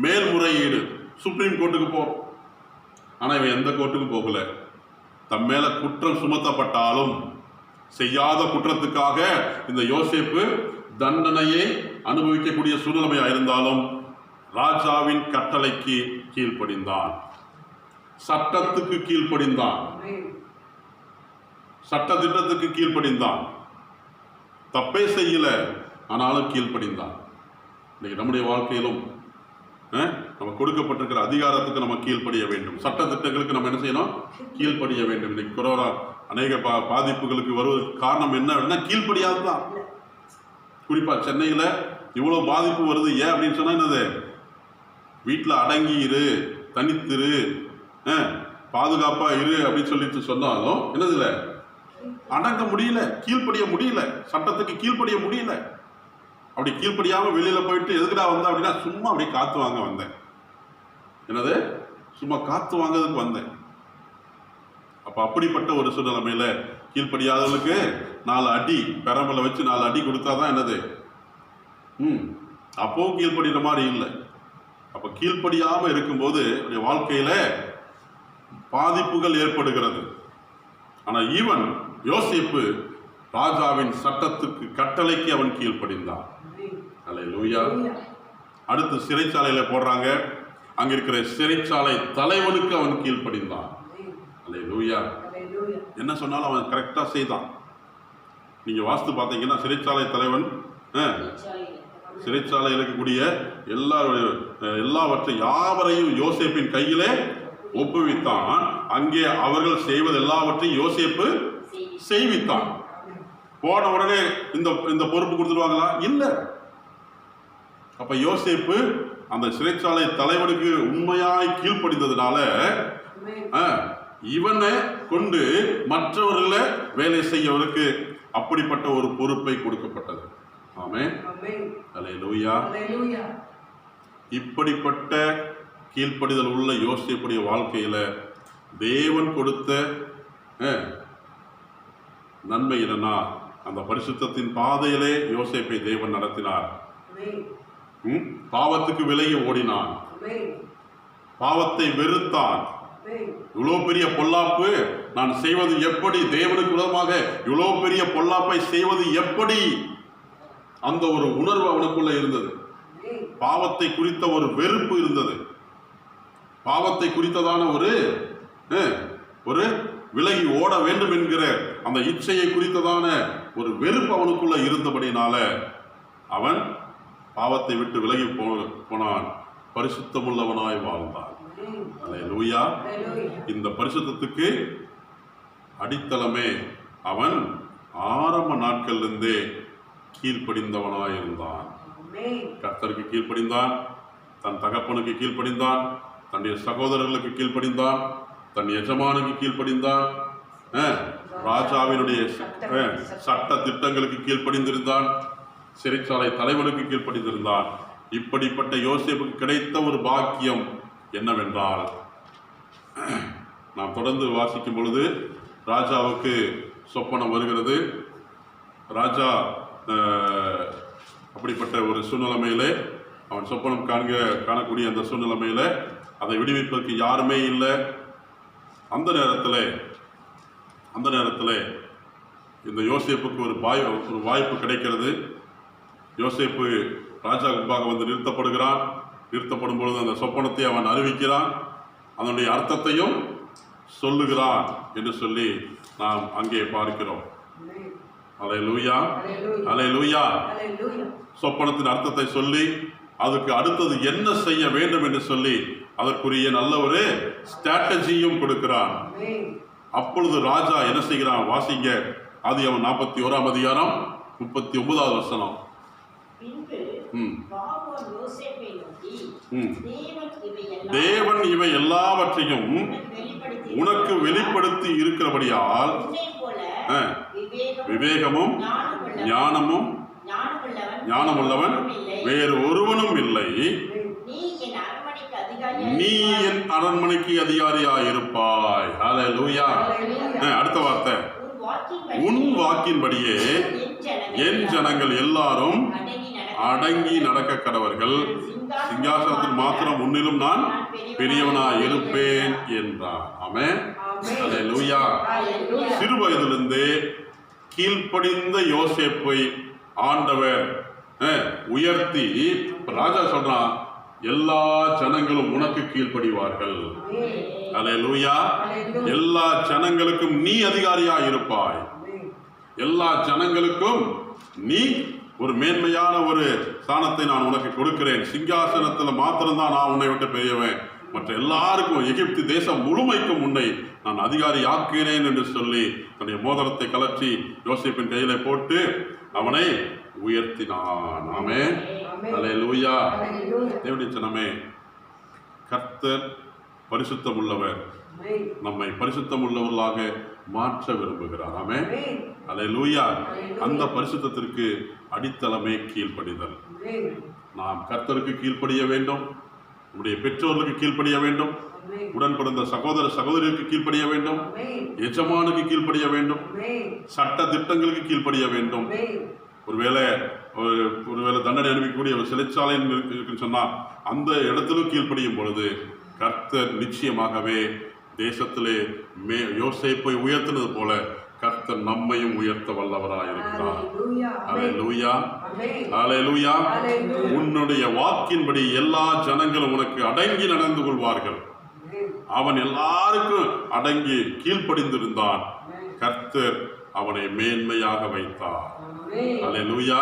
மேல்முறையீடு சுப்ரீம் கோர்ட்டுக்கு போகிறோம். ஆனால் இவன் எந்த கோர்ட்டுக்கும் போகல. தம் மேல குற்றம் சுமத்தப்பட்டாலும் செய்யாத குற்றத்துக்காக இந்த யோசேப்பு தண்டனையை அனுபவிக்கக்கூடிய சூழ்நிலையா இருந்தாலும் ராஜாவின் கட்டளைக்கு கீழ்ப்படிந்தான், சட்டத்துக்கு கீழ்ப்படிந்தான், சட்ட திட்டத்துக்கு கீழ்ப்படிந்தான். தப்பே செய்யல, ஆனாலும் கீழ்ப்படிந்தான். இன்னைக்கு நம்முடைய வாழ்க்கையிலும் நம்ம கொடுக்கப்பட்டிருக்கிற அதிகாரத்துக்கு நம்ம கீழ்ப்படிய வேண்டும், சட்ட திட்டங்களுக்கு நம்ம என்ன செய்யணும்? கீழ்ப்படிய வேண்டும். இன்னைக்கு கொரோனா அநேக பாதிப்புகளுக்கு வருவதற்கு காரணம் என்ன? கீழ்ப்படியாதுதான். குறிப்பா சென்னையில் இவ்வளோ பாதிப்பு வருது. ஏன் அப்படின்னு சொன்னா என்னது? வீட்டில் அடங்கி இரு, தனித்திரு, பாதுகாப்பா இரு அப்படின்னு சொல்லிட்டு சொன்னாலும் என்னது இல்லை, அடங்க முடியல, கீழ்ப்படிய முடியல, சட்டத்துக்கு கீழ்ப்படிய முடியல. அப்படி கீழ்ப்படியாம வெளியில போயிட்டு எதுக்குடா வந்தேன் அப்படின்னா சும்மா அப்படியே காத்து வாங்க வந்தேன். என்னது? சும்மா காத்து வாங்கிறதுக்கு வந்தேன். அப்ப அப்படிப்பட்ட ஒரு சூழ்நிலைமையில கீழ்ப்படியாதவர்களுக்கு 4 அடி பெரம்பல வச்சு 4 அடி கொடுத்தாதான் என்னது, அப்பவும் கீழ்ப்படிற மாதிரி இல்லை. அப்ப கீழ்ப்படியாம இருக்கும்போது வாழ்க்கையில பாதிப்புகள் ஏற்படுகிறது. ஆனா இவன் யோசேப்பு ராஜாவின் சட்டத்துக்கு கட்டளைக்கு அவன் கீழ்ப்படிந்தான். அல்லேலூயா. அடுத்து சிறைச்சாலையில போடுறாங்க. அங்க இருக்கிற சிறைச்சாலை தலைவனுக்கு அவன் கீழ்ப்படிந்தான். அல்லேலூயா. என்ன சொன்னாலும் அவன் கரெக்டா செய்தான். நீங்க வாஸ்து பார்த்தீங்கன்னா சிறைச்சாலை தலைவன் சிறைச்சாலையில் இருக்கக்கூடிய எல்லாவற்றையும் யாவரையும் யோசேப்பின் கையிலே ஒப்புவித்தான். அங்கே அவர்கள் செய்வது எல்லாவற்றையும் யோசேப்பு செய்வித்தான். போன உடனே இந்த பொறுப்பு கொடுத்துருவாங்களா? இல்லை. அப்ப யோசேப்பு அந்த சிறைச்சாலை தலைவனுக்கு உண்மையாய் கீழ்ப்படிந்ததுனால இவனை கொண்டு மற்றவர்களை வேலை செய்யவருக்கு அப்படிப்பட்ட ஒரு பொறுப்பை கொடுக்கப்பட்டது. ஆமென். அல்லேலூயா. இப்படிப்பட்ட கீழ்ப்படிதல் உள்ள யோசேப்புடைய வாழ்க்கையில தேவன் கொடுத்த நன்மை என்னன்னா, அந்த பரிசுத்தத்தின் பாதையிலே யோசேப்பை தேவன் நடத்தினார். பாவத்துக்கு விலகி ஓடினான், பாவத்தை வெறுத்தான். இவ்வளோ பெரிய பொல்லாப்பு நான் செய்வது எப்படி, தேவனுக்கு விரோதமாக இவ்வளோ பெரிய பொல்லாப்பை செய்வது எப்படி, அந்த ஒரு உணர்வு அவனுக்குள்ள இருந்தது. பாவத்தை குறித்த ஒரு வெறுப்பு இருந்தது. பாவத்தை குறித்ததான ஒரு விலகி ஓட வேண்டும் என்கிற அந்த இச்சையை குறித்ததான ஒரு வெறுப்பு அவனுக்குள்ள இருந்தபடினால அவன் பாவத்தை விட்டு விலகி போனான், பரிசுத்தமுள்ளவனாய் வாழ்ந்தான். அல்லேலூயா. இந்த பரிசுத்தத்துக்கு அடித்தளமே அவன் ஆரம்ப நாட்களிலிருந்தே கீழ்ப்படிந்தவனாய் இருந்தான். கர்த்தருக்கு கீழ்ப்படிந்தான், தன் தகப்பனுக்கு கீழ்ப்படிந்தான், தன்னுடைய சகோதரர்களுக்கு கீழ்ப்படிந்தான், தன் எஜமானுக்கு கீழ்ப்படிந்தான், ராஜாவினுடைய சட்ட திட்டங்களுக்கு கீழ்ப்படிந்திருந்தான், சிறைச்சாலை தலைவனுக்கு கீழ்ப்படிந்திருந்தான். இப்படிப்பட்ட யோசேப்புக்கு கிடைத்த ஒரு பாக்கியம் என்னவென்றால், நாம் தொடர்ந்து வாசிக்கும் பொழுது ராஜாவுக்கு சொப்பனம் வருகிறது. ராஜா அப்படிப்பட்ட ஒரு சூழ்நிலைமையிலே அவன் சொப்பனம் காணக்கூடிய அந்த சூழ்நிலைமையில அதை விடுவிப்பதற்கு யாருமே இல்லை. அந்த நேரத்தில் இந்த யோசேப்புக்கு ஒரு வாய்ப்பு கிடைக்கிறது. யோசேப்பு ராஜா முன்பாக வந்து நிறுத்தப்படுகிறான். நிறுத்தப்படும் பொழுது அந்த சொப்பனத்தை அவன் அறிவிக்கிறான், அதனுடைய அர்த்தத்தையும் சொல்லுகிறான் என்று சொல்லி நாம் அங்கே பார்க்கிறோம். அல்லேலூயா. அல்லேலூயா. சொப்பனத்தின் அர்த்தத்தை சொல்லி அதுக்கு அடுத்தது என்ன செய்ய வேண்டும் என்று சொல்லி அதற்குரிய நல்ல ஒரு ஸ்ட்ராட்டஜியும் கொடுக்கிறான். அப்பொழுது ராஜா என்ன செய்கிறான்? வாசிங்க, ஆதியாகமம் 41ஆம் அதிகாரம் 39வது வசனம். பின்பு பார்வோன் யோசேப்பை நோக்கி, தேவன் இவை எல்லாவற்றையும் உனக்கு வெளிப்படுத்தி இருக்கிறபடியால் விவேகமும் ஞானமுள்ளவன் வேறு ஒருவனும் இல்லை. நீ என் அரண்மனைக்கு அதிகாரியாயிருப்பாய். ஹல்லேலூயா. அடுத்த வார்த்தை, உன் வாக்கின்படியே என் ஜனங்கள் எல்லாரும் அடங்கி நடக்க கடவர்கள். சிங்காசனத்தில் மாத்திரம் உன்னிலும் நான் பெரியவனாய் இருப்பேன் என்றார். ஆமென். ஹல்லேலூயா. சிறு வயதிலிருந்து கீழ்ப்படிந்த யோசேப்பை ஆண்டவர் உயர்த்தி ராஜா சொல்றான், எல்லா ஜனங்களும் உனக்கு கீழ்ப்படிவார்கள். ஹல்லேலூயா. எல்லா ஜனங்களுக்கும் நீ அதிகாரியா இருப்பாய். எல்லா ஜனங்களுக்கும் நீ ஒரு மேன்மையான ஒரு ஸ்தானத்தை நான் உனக்கு கொடுக்கிறேன். சிங்காசனத்தில் மாத்திரம்தான் நான் உன்னை விட்டு பெரியவன், மற்ற எல்லாருக்கும் எகிப்து தேசம் முழுமைக்கும் உன்னை நான் அதிகாரி ஆக்குகிறேன் என்று சொல்லி தன்னுடைய மோதிரத்தை கலற்றி யோசேப்பின் கையில போட்டு அவனை உயர்த்தினான். ஆமென். ஹல்லேலூயா. தேவனுடைய ஜனமே, கர்த்தர் பரிசுத்தம் உள்ளவர். நம்மை பரிசுத்தம் உள்ளவர்களாக மாற்ற விரும்புகிறார். ஆமென். ஹல்லேலூயா. அந்த பரிசுத்தத்திற்கு அடித்தளமே கீழ்ப்படிதல். நாம் கர்த்தருக்கு கீழ்ப்படிய வேண்டும், நம்முடைய பெற்றோர்களுக்கு கீழ்ப்படிய வேண்டும், உடன் பிறந்த சகோதர சகோதரிகளுக்கு கீழ்ப்படிய வேண்டும், எஜமானுக்கு கீழ்ப்படிய வேண்டும், சட்ட திட்டங்களுக்கு கீழ்ப்படிய வேண்டும். ஒருவேளை தண்டனை அனுப்பக்கூடிய ஒரு சிறைச்சாலை இருக்குன்னு சொன்னா அந்த இடத்திலும் கீழ்ப்படியும் பொழுது கர்த்தர் நிச்சயமாகவே தேசத்திலே யோசேப்பை உயர்த்தினது போல கர்த்தர் நம்மையும் உயர்த்த வல்லவராய் இருக்கிறார். ஹல்லேலூயா. ஹல்லேலூயா. உன்னுடைய வாக்கின்படி எல்லா ஜனங்களும் உனக்கு அடங்கி நடந்து கொள்வார்கள். அவன் எல்லாருக்கும் அடங்கி கீழ்ப்படிந்திருந்தான். கர்த்தர் அவனை மேன்மையாக வைத்தார். ஹல்லேலூயா.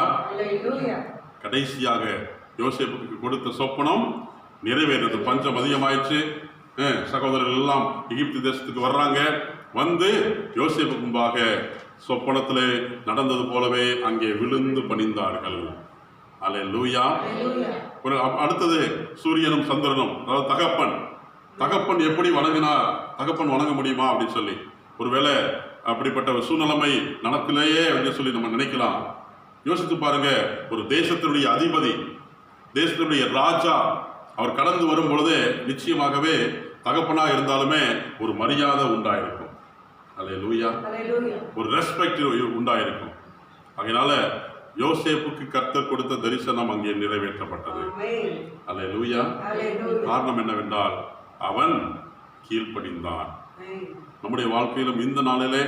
கடைசியாக யோசேப்புக்கு கொடுத்த சொப்பனம் நிறைவேறது. பஞ்சம் அதிகமாயிடுச்சு. சகோதரர்கள் எல்லாம் எகிப்து தேசத்துக்கு வர்றாங்க. வந்து யோசேப்புக்கு முன்பாக சொப்பனத்திலே நடந்தது போலவே அங்கே விழுந்து பணிந்தார்கள். ஹல்லேலூயா. அடுத்தது சூரியனும் சந்திரனும், அதாவது தகப்பன் எப்படி வணங்கினார், தகப்பன் வணங்க முடியுமா அப்படின்னு சொல்லி ஒருவேளை அப்படிப்பட்ட ஒரு சூழ்நிலைமை நடக்கலையே அப்படின்னு சொல்லி நம்ம நினைக்கலாம். யோசித்து பாருங்க, ஒரு தேசத்தினுடைய அதிபதி, தேசத்தினுடைய ராஜா, அவர் கடந்து வரும் பொழுது நிச்சயமாகவே தகப்பனா இருந்தாலுமே ஒரு மரியாதை உண்டாயிருக்கும். ஹல்லேலூயா. ஒரு ரெஸ்பெக்ட் உண்டாயிருக்கும். அதனால யோசேப்புக்கு கர்த்தர் கொடுத்த தரிசனம் அங்கே நிறைவேற்றப்பட்டது. ஹல்லேலூயா. காரணம் என்னவென்றால் அவன் கீழ்ப்படிந்தான். நம்முடைய வாழ்க்கையிலும் இந்த நாளிலே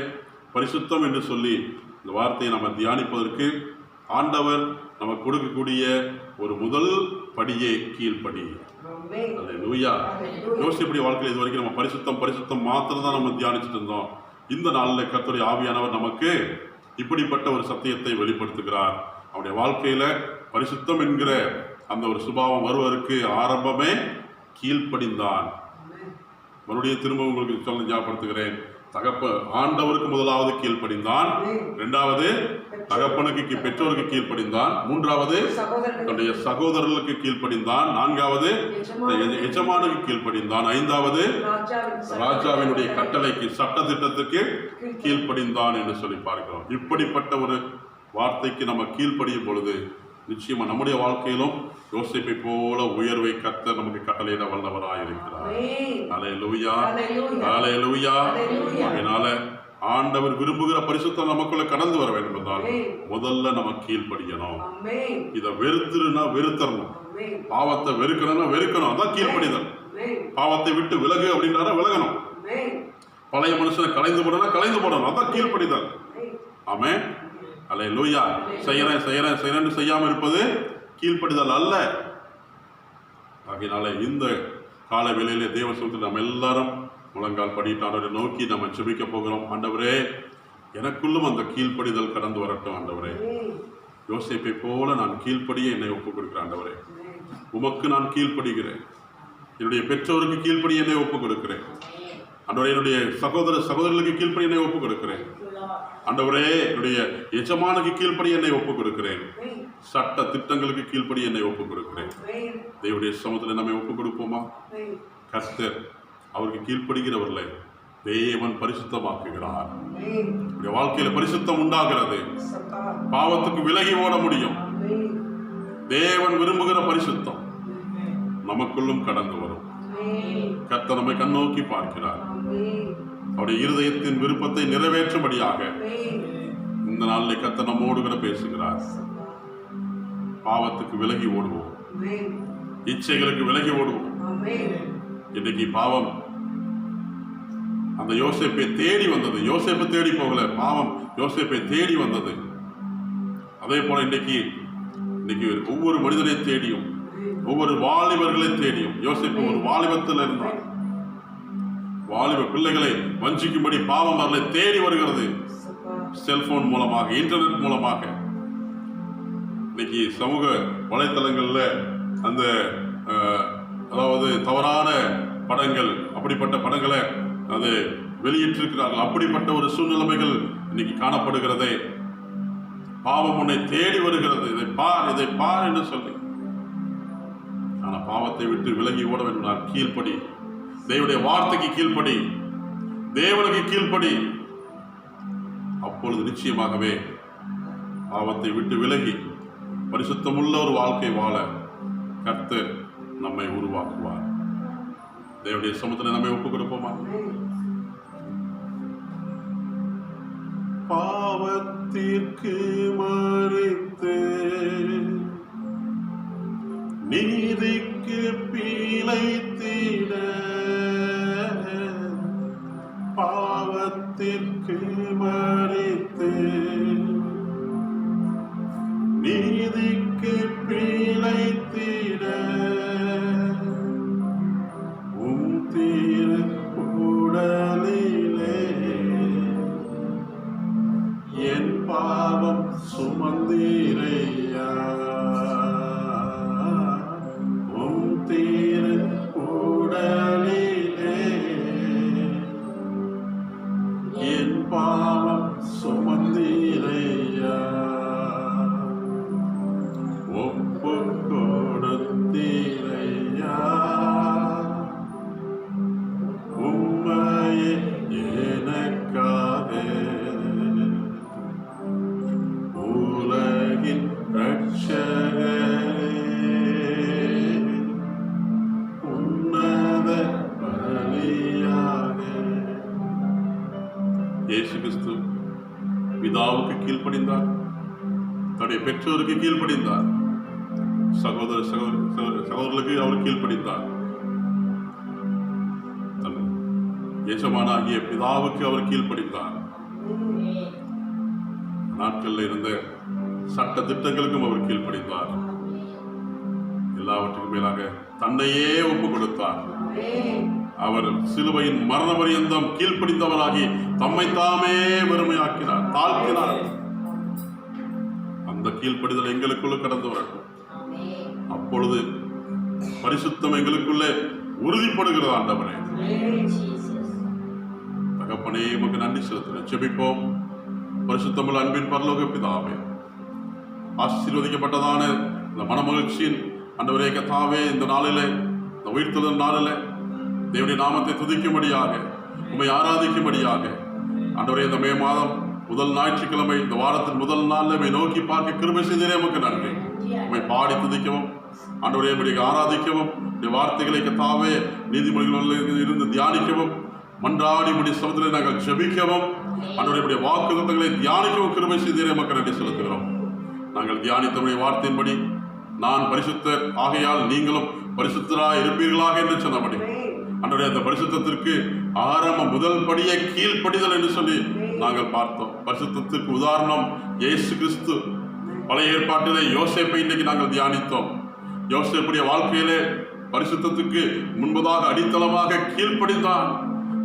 பரிசுத்தம் என்று சொல்லி இந்த வார்த்தையை நம்ம தியானிப்பதற்கு ஆண்டவர் நமக்கு கொடுக்கக்கூடிய ஒரு முதல் படியே கீழ்ப்படி. ஹல்லேலூயா. யோசிப்புடைய வாழ்க்கையில் இது வரைக்கும் நம்ம பரிசுத்தம் மாத்திரம் தான் நம்ம தியானிச்சுட்டு இருந்தோம். இந்த நாளில் கர்த்தருடைய ஆவியானவர் நமக்கு இப்படிப்பட்ட ஒரு சத்தியத்தை வெளிப்படுத்துகிறார். அவருடைய வாழ்க்கையில பரிசுத்தம் என்கிற அந்த ஒரு சுபாவம் வருவதற்கு ஆரம்பமே கீழ்ப்படிந்தான். மறுபடியும் திரும்ப உங்களுக்கு சொல்ல ஞாபகப்படுத்துகிறேன். ஆண்டவருக்கு முதலாவது கீழ்ப்படிந்தான், இரண்டாவது தகப்பனுக்கு பெற்றோருக்கு கீழ்ப்படிந்தான், மூன்றாவது தன்னுடைய சகோதரர்களுக்கு கீழ்ப்படிந்தான், நான்காவது எஜமானுக்கு கீழ்ப்படிந்தான், ஐந்தாவது ராஜாவினுடைய கட்டளைக்கு சட்ட திட்டத்துக்கு கீழ்ப்படிந்தான் என்று சொல்லி பார்க்கிறோம். இப்படிப்பட்ட ஒரு வார்த்தைக்கு நம்ம கீழ்ப்படியும் பொழுது நிச்சயமா நம்முடைய வாழ்க்கையிலும் யோசேப்பை போல உயர்வை கர்த்தர் நமக்கு கட்டளையிட வல்லவராய் இருக்கிறார். ஹல்லேலூயா. ஹல்லேலூயா. அதனால ஆண்டவர் விரும்புகிற பரிசுத்தம் நமக்குள்ள கடந்து வர வேண்டும் என்றால் முதல்ல நம்ம கீழ்ப்படியணும். இதை வெறுத்தரணும். பாவத்தை வெறுக்கணும். அதான் கீழ்ப்படிதல். பாவத்தை விட்டு விலகு அப்படின்னா விலகணும். பழைய மனுஷனை கலைந்து போடணும். அதான் கீழ்ப்படிதல். ஆமென். ஹல்லேலூயா. செய்யறேன் செய்யாம இருப்பது கீழ்ப்படிதல் அல்ல. ஆகையினால இந்த கால வேளையிலே தேவ சமூகத்தில் நம்ம எல்லாரும் முழங்கால் படிட்டு ஆண்டவரை நோக்கி நம்ம ஜெபிக்க போகிறோம். ஆண்டவரே, எனக்குள்ளும் அந்த கீழ்ப்படிதல் கடந்து வரட்டும். ஆண்டவரே, யோசேப்பை போல நான் கீழ்ப்படிய என்னை ஒப்புக் கொடுக்கிறேன். ஆண்டவரே, உமக்கு நான் கீழ்ப்படுகிறேன். என்னுடைய பெற்றோருக்கு கீழ்ப்படி என்னை ஒப்புக் கொடுக்கிறேன். ஆண்டவரே, என்னுடைய சகோதரர்களுக்கு கீழ்ப்படி என்னை ஒப்புக் கொடுக்கிறேன். ஆண்டவரே, என்னுடைய எஜமானுக்கு கீழ்ப்படி என்னை ஒப்புக் கொடுக்கிறேன். சட்ட திட்டங்களுக்கு கீழ்ப்படி என்னை ஒப்புக் கொடுக்கிறேன். தேவனுடைய சமூகத்தில் நம்மை ஒப்புக் கொடுப்போமா? கர்த்தர் அவருக்கு கீழ்ப்படுகிறவர்களை தேவன் பரிசுத்தமாக்குகிறார். வாழ்க்கையில பரிசுத்தம் உண்டாகிறது. பாவத்துக்கு விலகி ஓட முடியும். தேவன் விரும்புகிற பரிசுத்தம் நமக்குள்ளும் கடந்து வரும். கர்த்தர் நம்மை கண்ணோக்கி பார்க்கிறார். அவருடைய இருதயத்தின் விருப்பத்தை நிறைவேற்றும்படியாக இந்த நாளில் கர்த்தர் நம்மோடு கூட பேசுகிறார். பாவத்துக்கு விலகி ஓடுவோம், இச்சைகளுக்கு விலகி ஓடுவோம். இன்னைக்கு பாவம் அந்த யோசேப்பை தேடி வந்தது. யோசேப்பு தேடி போகல, பாவம் யோசேப்பை தேடி வந்தது. அதே போல இன்னைக்கு ஒவ்வொரு மனிதனை தேடியும், ஒவ்வொரு வாலிபர்களை தேடியும். யோசேப்பு ஒரு வாலிபத்தில் இருந்தார். வாலிப பிள்ளைகளை வஞ்சிக்கும்படி பாவம் அவர்களை தேடி வருகிறது. செல்போன் மூலமாக, இன்டர்நெட் மூலமாக. இன்னைக்கு சமூக வலைத்தளங்கள்ல அந்த அதாவது தவறான படங்கள், அப்படிப்பட்ட படங்களை அது வெளியிட்டிருக்கிறார்கள். அப்படிப்பட்ட ஒரு சூழ்நிலைமைகள் இன்னைக்கு காணப்படுகிறதே. பாவம் உன்னை தேடி வருகிறது. இதை பார், இதை பார் என்று சொல்லி. ஆனா பாவத்தை விட்டு விலகி ஓட வேண்டும். கீழ்ப்படி, தேவனுடைய வார்த்தைக்கு கீழ்ப்படி, தேவனுக்கு கீழ்ப்படி. அப்பொழுது நிச்சயமாகவே பாவத்தை விட்டு விலகி பரிசுத்தமுள்ள ஒரு வாழ்க்கை வாழ கர்த்தர் நம்மை உருவாக்குவார். தேவனுடைய சமூகத்தில் நம்மை ஒப்புக் கொடுப்போமா? பாவத்திற்கு மறித்து நீதிக்கு பிழைத்திட, பாவத்திற்கு மறித்து நீதிக்கு பிழைத்திட, உம் திருக்குடலிலே என் பாவம் சுமந்தீரையா, உம் திருக்குடலிலே என் பாவம் சுமந்தீரையா, ஒப்பு கொடுத்தீரையா, உம்மையே எனக்காக உலகின் ரட்சகரே, உன்னத பலியாக. இயேசு கிறிஸ்து பிதாவுக்கு கீழ்ப்படிந்தார், தன்னுடைய பெற்றோருக்கு கீழ்ப்படிந்தார், சகோதரர்களுக்கு அவர் கீழ்ப்படிந்தார், தன் எஜமானாகிய பிதாவுக்கு அவர் கீழ்ப்படிந்தார். நாட்களில் இருந்த சட்ட திட்டங்களுக்கும் அவர் கீழ்ப்படிந்தார். எல்லாவற்றுக்கும் மேலாக தன்னையே ஒப்பு கொடுத்தார். அவர் சிலுவையின் மரண பரியந்தம் கீழ்ப்படிந்தவராகி தம்மை தாமே வெறுமையாக்கினார், தாழ்த்தினார். அந்த கீழ்ப்படிதல் எங்களுக்குள்ள கடந்து வரட்டும். அப்பொழுது பரிசுத்தம் எங்களுக்குள்ளே உறுதிப்படுகிறது. ஆண்டவரே, தகப்பனே, உமக்கு நன்றி செலுத்துகிறேன். ஜெபிப்போம். பரிசுத்தமுள்ள அன்பின் பரலோக பிதாவே, ஆசீர்வதிக்கப்பட்டதான இந்த மனமகிழ்ச்சியின் ஆண்டவரே கர்த்தாவே, இந்த நாளிலே, இந்த உயிர்த்தெழுதல் நாளிலே தேவனுடைய நாமத்தை துதிக்கும்படியாக, உம்மை ஆராதிக்கும்படியாக ஆண்டவரே, இந்த மே மாதம் முதல் ஞாயிற்றுக்கிழமை, இந்த வாரத்தின் முதல் நாளில் உம்மை நோக்கி பார்க்க கிருபை செய்தீரே, உமக்கு நன்றி. உம்மை பாடி துதிக்கவும் ஆண்டவரே, உம்முடைய ஆராதிக்கவும், இந்த வார்த்தைகளை கர்த்தாவே நீதிமொழிகளில் இருந்து தியானிக்கவும், மன்றாடி உம்முடைய சமூகத்தில் நாங்கள் ஜெபிக்கவும், ஆண்டவருடைய வாக்குத்தத்தங்களை தியானிக்கவும் கிருபை செய்தீரே, உமக்கு நன்றி செலுத்துகிறோம். நாங்கள் தியானித்தவருடைய வார்த்தையின்படி நான் பரிசுத்தர் ஆகையால் நீங்களும் பரிசுத்தராய் இருப்பீர்களாக என்று சொன்னபடி ஆண்டவரே, அந்த பரிசுத்தத்திற்கு ஆரம்ப முதல் படியை கீழ்ப்படிதல் என்று சொல்லி நாங்கள் பார்த்தோம். பரிசுத்தத்திற்கு உதாரணம் இயேசு கிறிஸ்து. பழைய ஏற்பாட்டிலே யோசேப்பை இன்றைக்கு நாங்கள் தியானித்தோம். யோசேப்புடைய வாழ்க்கையிலே பரிசுத்தத்துக்கு முன்பதாக அடித்தளமாக கீழ்ப்படிந்தான்.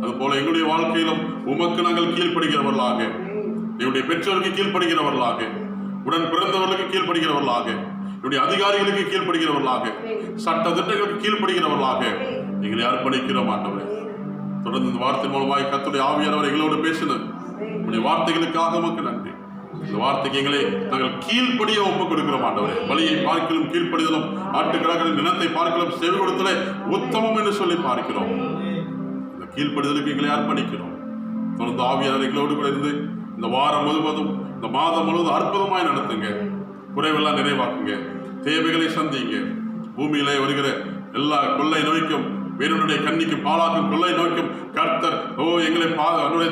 அதுபோல எங்களுடைய வாழ்க்கையிலும் உமக்கு நாங்கள் கீழ்ப்படுகிறவர்களாக, எங்களுடைய பெற்றோருக்கு கீழ்ப்படுகிறவர்களாக, உடன் பிறந்தவர்களுக்கு கீழ்ப்படுகிறவர்களாக, என்னுடைய அதிகாரிகளுக்கு கீழ்ப்படுகிறவர்களாக, சட்ட திட்டங்களுக்கு கீழ்ப்படுகிறவர்களாக எங்களை அர்ப்பணிக்கிறோம். ஆண்டவரே, தொடர்ந்து இந்த வார்த்தை மூலமாக கர்த்தருடைய ஆவியானவர் எங்களோடு பேசினது உங்களுடைய வார்த்தைகளுக்காக உமக்கு நன்றி. இந்த வார்த்தைக்கு எங்களை நாங்கள் கீழ்ப்படிய ஒப்புக் கொடுக்கிறோம் ஆண்டவரே. பலியை பார்க்கலும் கீழ்ப்படிதலும், ஆட்டுக்கடாக்களின் நிலத்தை பார்க்கலும் செவி கொடுத்தலே உத்தமம் என்று சொல்லி பார்க்கிறோம். இந்த கீழ்ப்படிதலுக்கு எங்களை அர்ப்பணிக்கிறோம். தொடர்ந்து ஆவியாளர்களோடு கூட இருந்து இந்த வாரம் முழுவதும், இந்த மாதம் முழுவதும் அற்புதமாய் நடத்துங்க. குறைவெல்லாம் நிறைவாக்குங்க. தேவைகளை சந்திங்க. பூமியிலே வருகிற எல்லா கொள்ளை நோய்க்கும், வீரனுடைய கண்ணிக்கு பாலாக்கும் கொள்ளை நோய்க்கும் கர்த்தர் எங்களை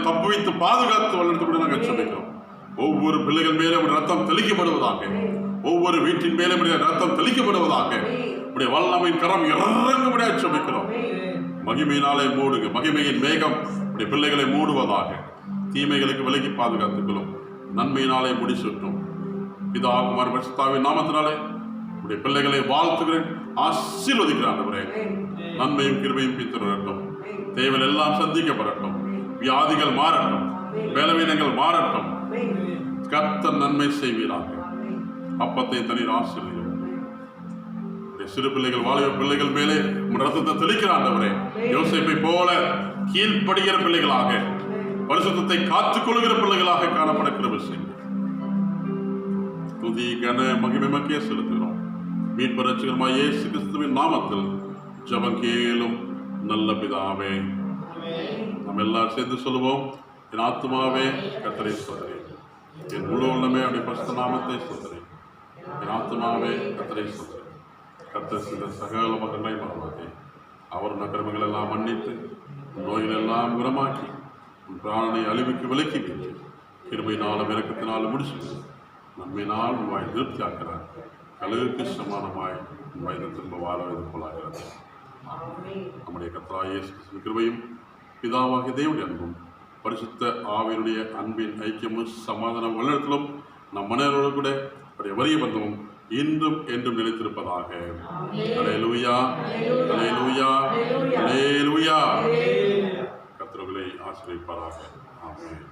தப்புவித்து பாதுகாத்து வளர்த்து கூட நாங்கள் சொல்லிக்கிறோம். ஒவ்வொரு பிள்ளைகள் மேலும் ரத்தம் தெளிக்கப்படுவதாக, ஒவ்வொரு வீட்டின் மேலும் ரத்தம் தெளிக்கப்படுவதாக, இப்படி வல்லமையின் கரம் இறங்கும்படியாக சொல்லிக்கிறோம். மகிமையினாலே மூடுங்க. மகிமையின் மேகம் இப்படி பிள்ளைகளை மூடுவதாக, தீமைகளுக்கு விலகி பாதுகாத்துக்கொள்ளும். நன்மையினாலே முடிசூட்டும். பிதா குமார பரிசுத்தாவின் நாமத்தினாலே உடைய பிள்ளைகளை வாழ்த்துகிறேன், ஆசீர்வதிக்கிறான். நன்மையும் கிருபையும் பித்தரட்டும். தேவைகள் எல்லாம் சந்திக்கப்படட்டும். வியாதிகள் மாறட்டும். பலவீனங்கள் மாறட்டும். கர்த்தர் நன்மை செய்வீராக. அப்பத்தை தண்ணீர் ஆசீர்வதியும். சிறு பிள்ளைகள், வாலிப பிள்ளைகள் மேலே ரத்தத்தை தெளிக்கிறாண்டவரே. யோசேப்பை போல கீழ்ப்படுகிற பிள்ளைகளாக, பரிசுத்தத்தை காத்துக் கொள்கிற பிள்ளைகளாக காணப்பட கிருபை செய்யும். துதி கன மகிமை மக்கே செலுத்துகிறோம். மீட்பு ரட்சகருமாய் இயேசு கிறிஸ்துவின் நாமத்தில் ஜெபம் கேளும் நல்ல பிதாவே. நம்ம எல்லாரும் சேர்ந்து சொல்லுவோம். என் ஆத்துமாவே கர்த்தரை ஸ்தோத்திரி, என் முழு உள்ளமே அவருடைய பரிசுத்த நாமத்தை ஸ்தோத்திரி. என் ஆத்துமாவே கர்த்தரை ஸ்தோத்திரி. கர்த்தர் செய்த சகல மகனை மறவாதே. அவர் நகரங்கள் எல்லாம் மன்னித்து, நோய்கள் எல்லாம் குணமாக்கி, உன் பிராணனை அழிவுக்கு விலக்கி வைத்து, கிருபையினாலும் இரக்கத்தினாலும் முடிச்சு நன்மையினால் உன் வாய் திருப்தியாக்கிறார். கழுகுக்கு சமானமாய் உன் வயது திரும்ப வாழ வைத்து போலாகிறது. நம்முடைய கர்த்தராகிய இயேசு கிறிஸ்துவின் கிருபையும் பிதாவாகிய தேவனுடைய அன்பும் பரிசுத்த ஆவியினுடைய அன்பின் ஐக்கியமும் சமாதானம் வழிநடத்தலும் நம் மனிதரோடு கூட அவருடைய வரிய பந்தமும் இன்றும் என்றும் நிலைத்திருப்பதாக. அல்லேலூயா, அல்லேலூயா, அல்லேலூயா. கர்த்தர்களை ஆசீர்வதிப்பாராக. ஆமென்.